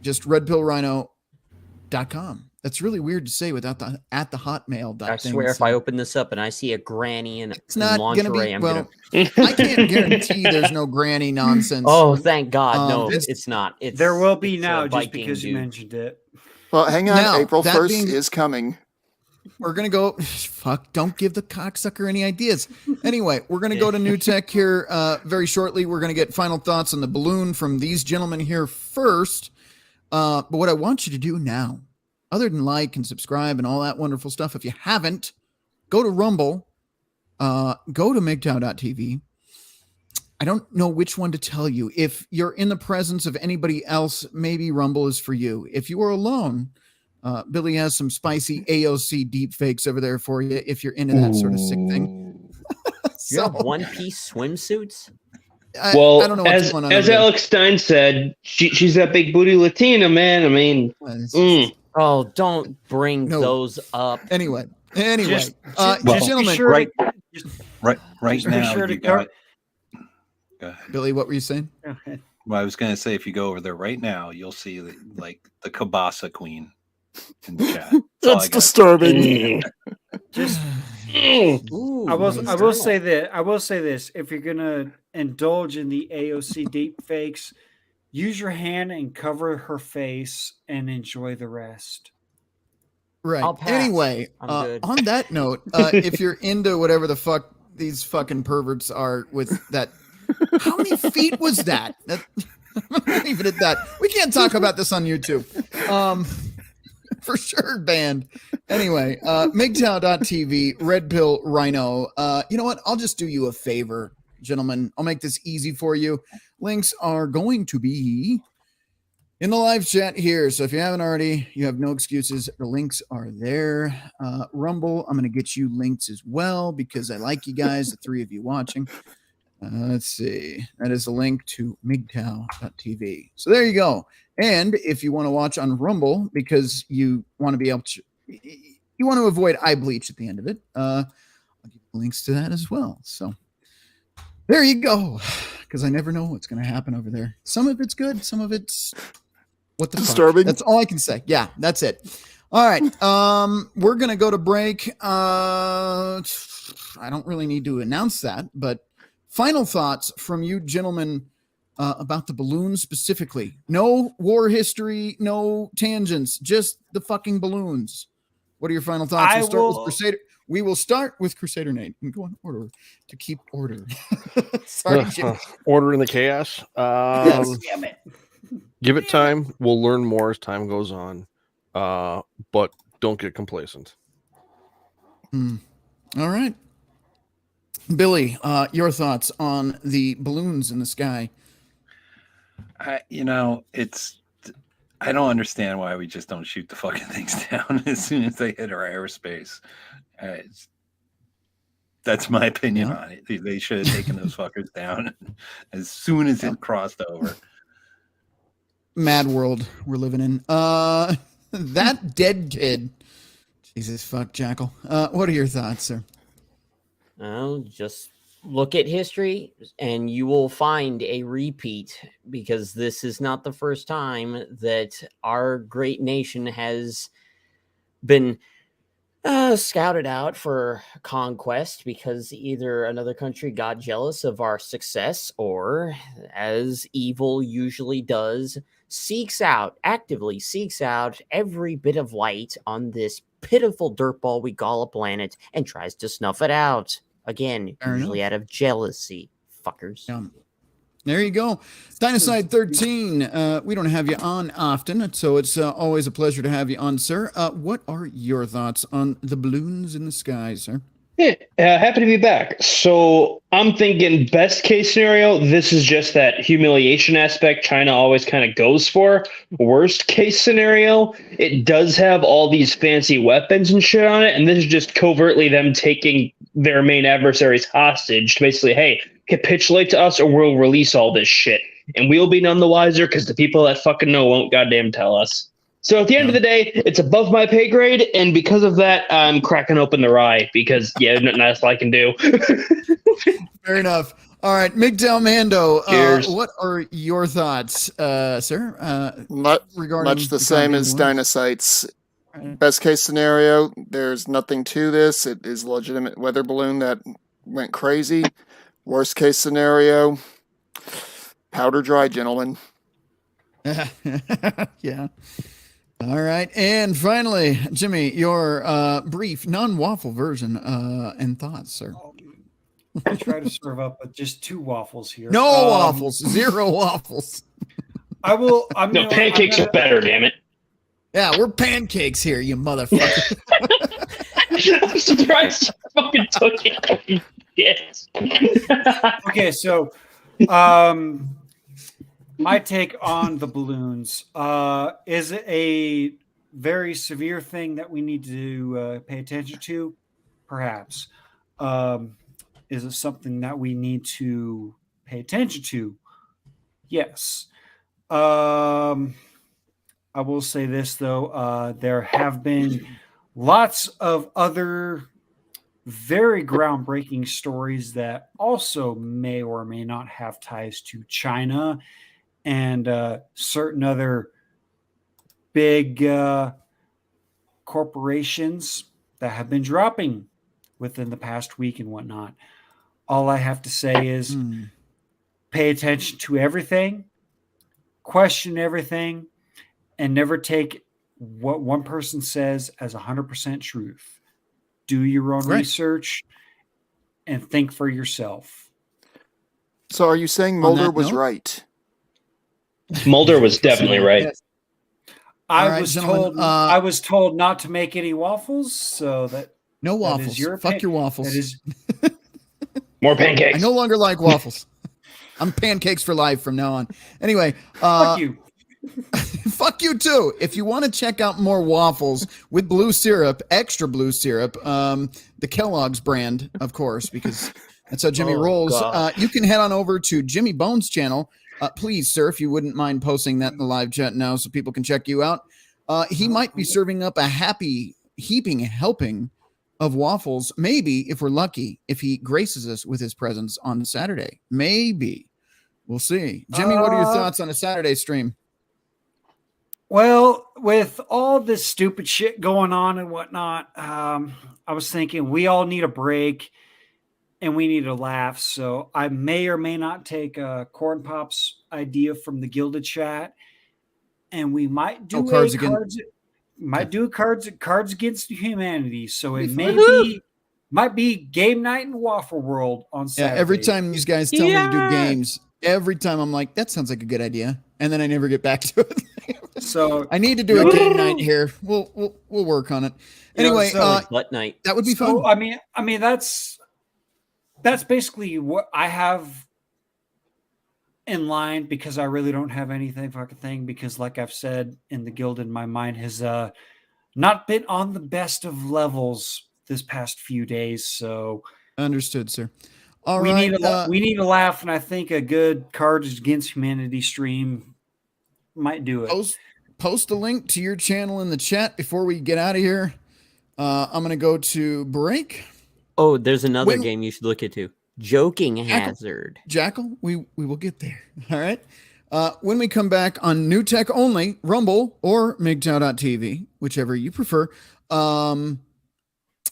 just RedPillRhino.com. That's really weird to say without the at the hotmail. I swear, if I open this up and I see a granny in gonna lingerie, be. Well, I can't guarantee there's no granny nonsense. Oh, thank God, no, it's not. There will be now, just because you mentioned it. Well, hang on. Now, April 1st is coming. We're going to go. Fuck, don't give the cocksucker any ideas. Anyway, we're going to go to New Tech here very shortly. We're going to get final thoughts on the balloon from these gentlemen here first. But what I want you to do now, other than like and subscribe and all that wonderful stuff, if you haven't, go to Rumble, go to MGTOW.tv. I don't know which one to tell you. If you're in the presence of anybody else, maybe Rumble is for you. If you are alone, Billy has some spicy AOC deep fakes over there for you if you're into that sort of sick thing. You have one-piece swimsuits? I don't know what's going on as Alex Stein said, she's that big booty Latina, man. I mean, oh, don't bring those up. Anyway, just gentlemen, right just now, sure you to got. Go ahead. Billy, what were you saying? Well, I was going to say, if you go over there right now, you'll see the Kabasa Queen in the chat. That's disturbing. I will say this: if you're gonna indulge in the AOC deep fakes, use your hand and cover her face and enjoy the rest. Right. I'll pass. Anyway, I'm good. on that note, if you're into whatever the fuck these fucking perverts are with that, how many feet was that? I'm not even at that. We can't talk about this on YouTube. For sure, banned. Anyway, MGTOW.tv, RedPillRhino. You know what? I'll just do you a favor, gentlemen. I'll make this easy for you. Links are going to be in the live chat here. So if you haven't already, you have no excuses. The links are there. Rumble, I'm going to get you links as well because I like you guys, the three of you watching. Let's see. That is a link to MGTOW.tv. So there you go. And if you want to watch on Rumble because you want to be able to, you want to avoid eye bleach at the end of it, I'll give you links to that as well. So there you go. Because I never know what's going to happen over there. Some of it's good. Some of it's what the disturbing. Fuck? That's all I can say. Yeah, that's it. All right. We're going to go to break. I don't really need to announce that, but final thoughts from you gentlemen about the balloon specifically. No war history, no tangents, just the fucking balloons. What are your final thoughts? With Crusader. We will start with Crusader Nate and go in order to keep order. Sorry, Jim. Order in the chaos. Yes. Damn it. Give it time. We'll learn more as time goes on. But don't get complacent. All right. Billy, your thoughts on the balloons in the sky? I don't understand why we just don't shoot the fucking things down as soon as they hit our airspace. That's my opinion on it. They should have taken those fuckers down as soon as it crossed over. Mad world we're living in. That dead kid Jesus fuck, Jackal. What are your thoughts, sir? Well, just look at history and you will find a repeat, because this is not the first time that our great nation has been scouted out for conquest, because either another country got jealous of our success, or, as evil usually does, actively seeks out every bit of light on this pitiful dirtball we call a planet and tries to snuff it out. Again, Fair usually enough. out of jealousy, fuckers. There you go. Dynaside 13, we don't have you on often, so it's always a pleasure to have you on, sir. What are your thoughts on the balloons in the sky, sir? Yeah, happy to be back. So I'm thinking best case scenario, this is just that humiliation aspect China always kind of goes for. Worst case scenario, it does have all these fancy weapons and shit on it, and this is just covertly them taking their main adversaries hostage to basically, hey, capitulate to us or we'll release all this shit. And we'll be none the wiser because the people that fucking know won't goddamn tell us. So at the end of the day, it's above my pay grade, and because of that, I'm cracking open the rye because, yeah, nothing else I can do. Fair enough. All right, MGTOW Mando, Cheers. what are your thoughts, sir, regarding much the same as Dinocytes. Best case scenario, there's nothing to this. It is a legitimate weather balloon that went crazy. Worst case scenario, powder dry, gentlemen. Yeah. All right. And finally, Jimmy, your brief non-waffle version and thoughts, sir. I try to serve up just 2 waffles here. No waffles. 0 waffles. I will. No, pancakes are better, damn it. Yeah, we're pancakes here, you motherfucker. I'm surprised you fucking took it. Yes. Okay, so my take on the balloons is it a very severe thing that we need to pay attention to? Perhaps. Is it something that we need to pay attention to? Yes. I will say this, though. There have been lots of other very groundbreaking stories that also may or may not have ties to China and certain other big corporations that have been dropping within the past week and whatnot. All I have to say is pay attention to everything, question everything, and never take what one person says as 100% truth. Do your own research and think for yourself. So are you saying Mulder was right? Mulder was definitely right. Yes. I was told not to make any waffles, so that no waffles. Fuck your waffles. That is more pancakes. I no longer like waffles. I'm pancakes for life from now on. Anyway, fuck you. Fuck you too. If you want to check out more waffles with blue syrup, extra blue syrup, the Kellogg's brand, of course, because that's how Jimmy rolls. You can head on over to Jimmy Bones' channel. Please, sir, if you wouldn't mind posting that in the live chat now so people can check you out. He might be serving up a happy heaping helping of waffles, maybe, if we're lucky, if he graces us with his presence on Saturday. Maybe. We'll see. Jimmy, what are your thoughts on a Saturday stream? Well, with all this stupid shit going on and whatnot, I was thinking we all need a break and we need to laugh. So I may or may not take a Corn Pops idea from the Gilded Chat, and we might do Cards Against Humanity. So it might be game night in Waffle World on Saturday. Yeah, every time these guys tell me to do games, every time I'm like, that sounds like a good idea, and then I never get back to it. So I need to do a game night here. We'll work on it. Anyway, butt night. That would be fun. I mean that's basically what I have in line, because I really don't have anything fucking thing, because like I've said, in the Gilded, my mind has not been on the best of levels this past few days. So understood, sir. We need to laugh, and I think a good Cards Against Humanity stream might do it. Post a link to your channel in the chat before we get out of here. I'm going to go to break. Oh, there's another game you should look into. Joking Hazard. Jackal, we will get there. All right. When we come back on New Tech Only, Rumble or MGTOW.tv, whichever you prefer, we're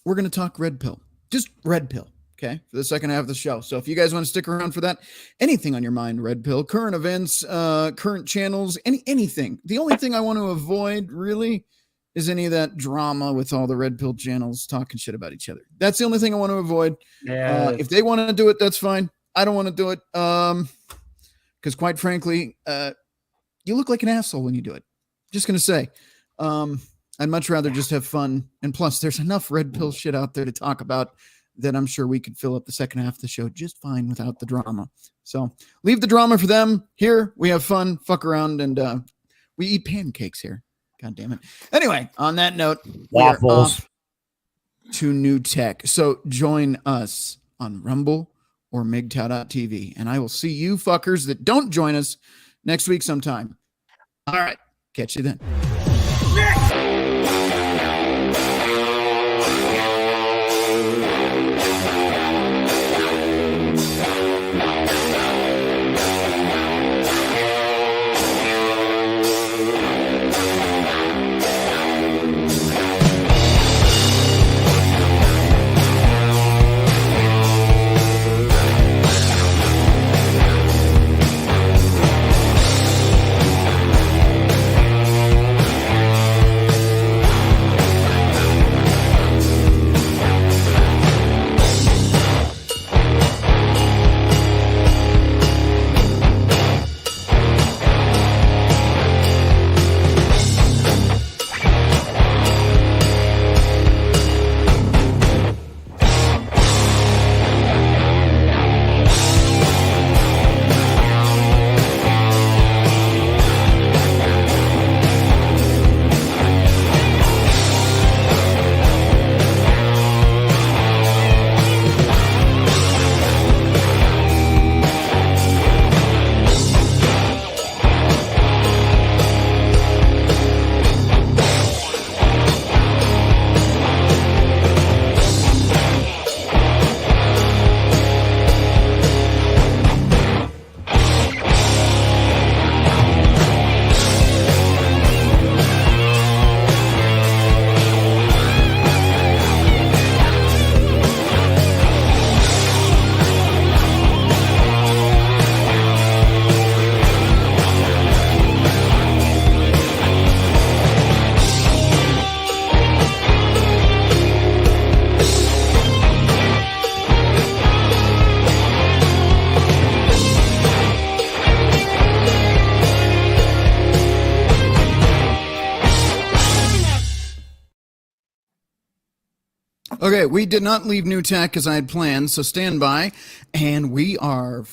going to talk Red Pill. Just Red Pill, okay, for the second half of the show. So if you guys want to stick around for that, anything on your mind, Red Pill, current events, current channels, anything. The only thing I want to avoid, really, is any of that drama with all the Red Pill channels talking shit about each other. That's the only thing I want to avoid. Yeah. If they want to do it, that's fine. I don't want to do it. Because quite frankly, you look like an asshole when you do it. Just going to say, I'd much rather just have fun. And plus, there's enough Red Pill shit out there to talk about that I'm sure we could fill up the second half of the show just fine without the drama. So leave the drama for them. Here, we have fun, fuck around, and we eat pancakes here. God damn it. Anyway, on that note, waffles. We are off to New Tech. So join us on Rumble or MGTOW.tv. And I will see you fuckers that don't join us next week sometime. All right. Catch you then. Okay, we did not leave New Tech as I had planned, so stand by, and we are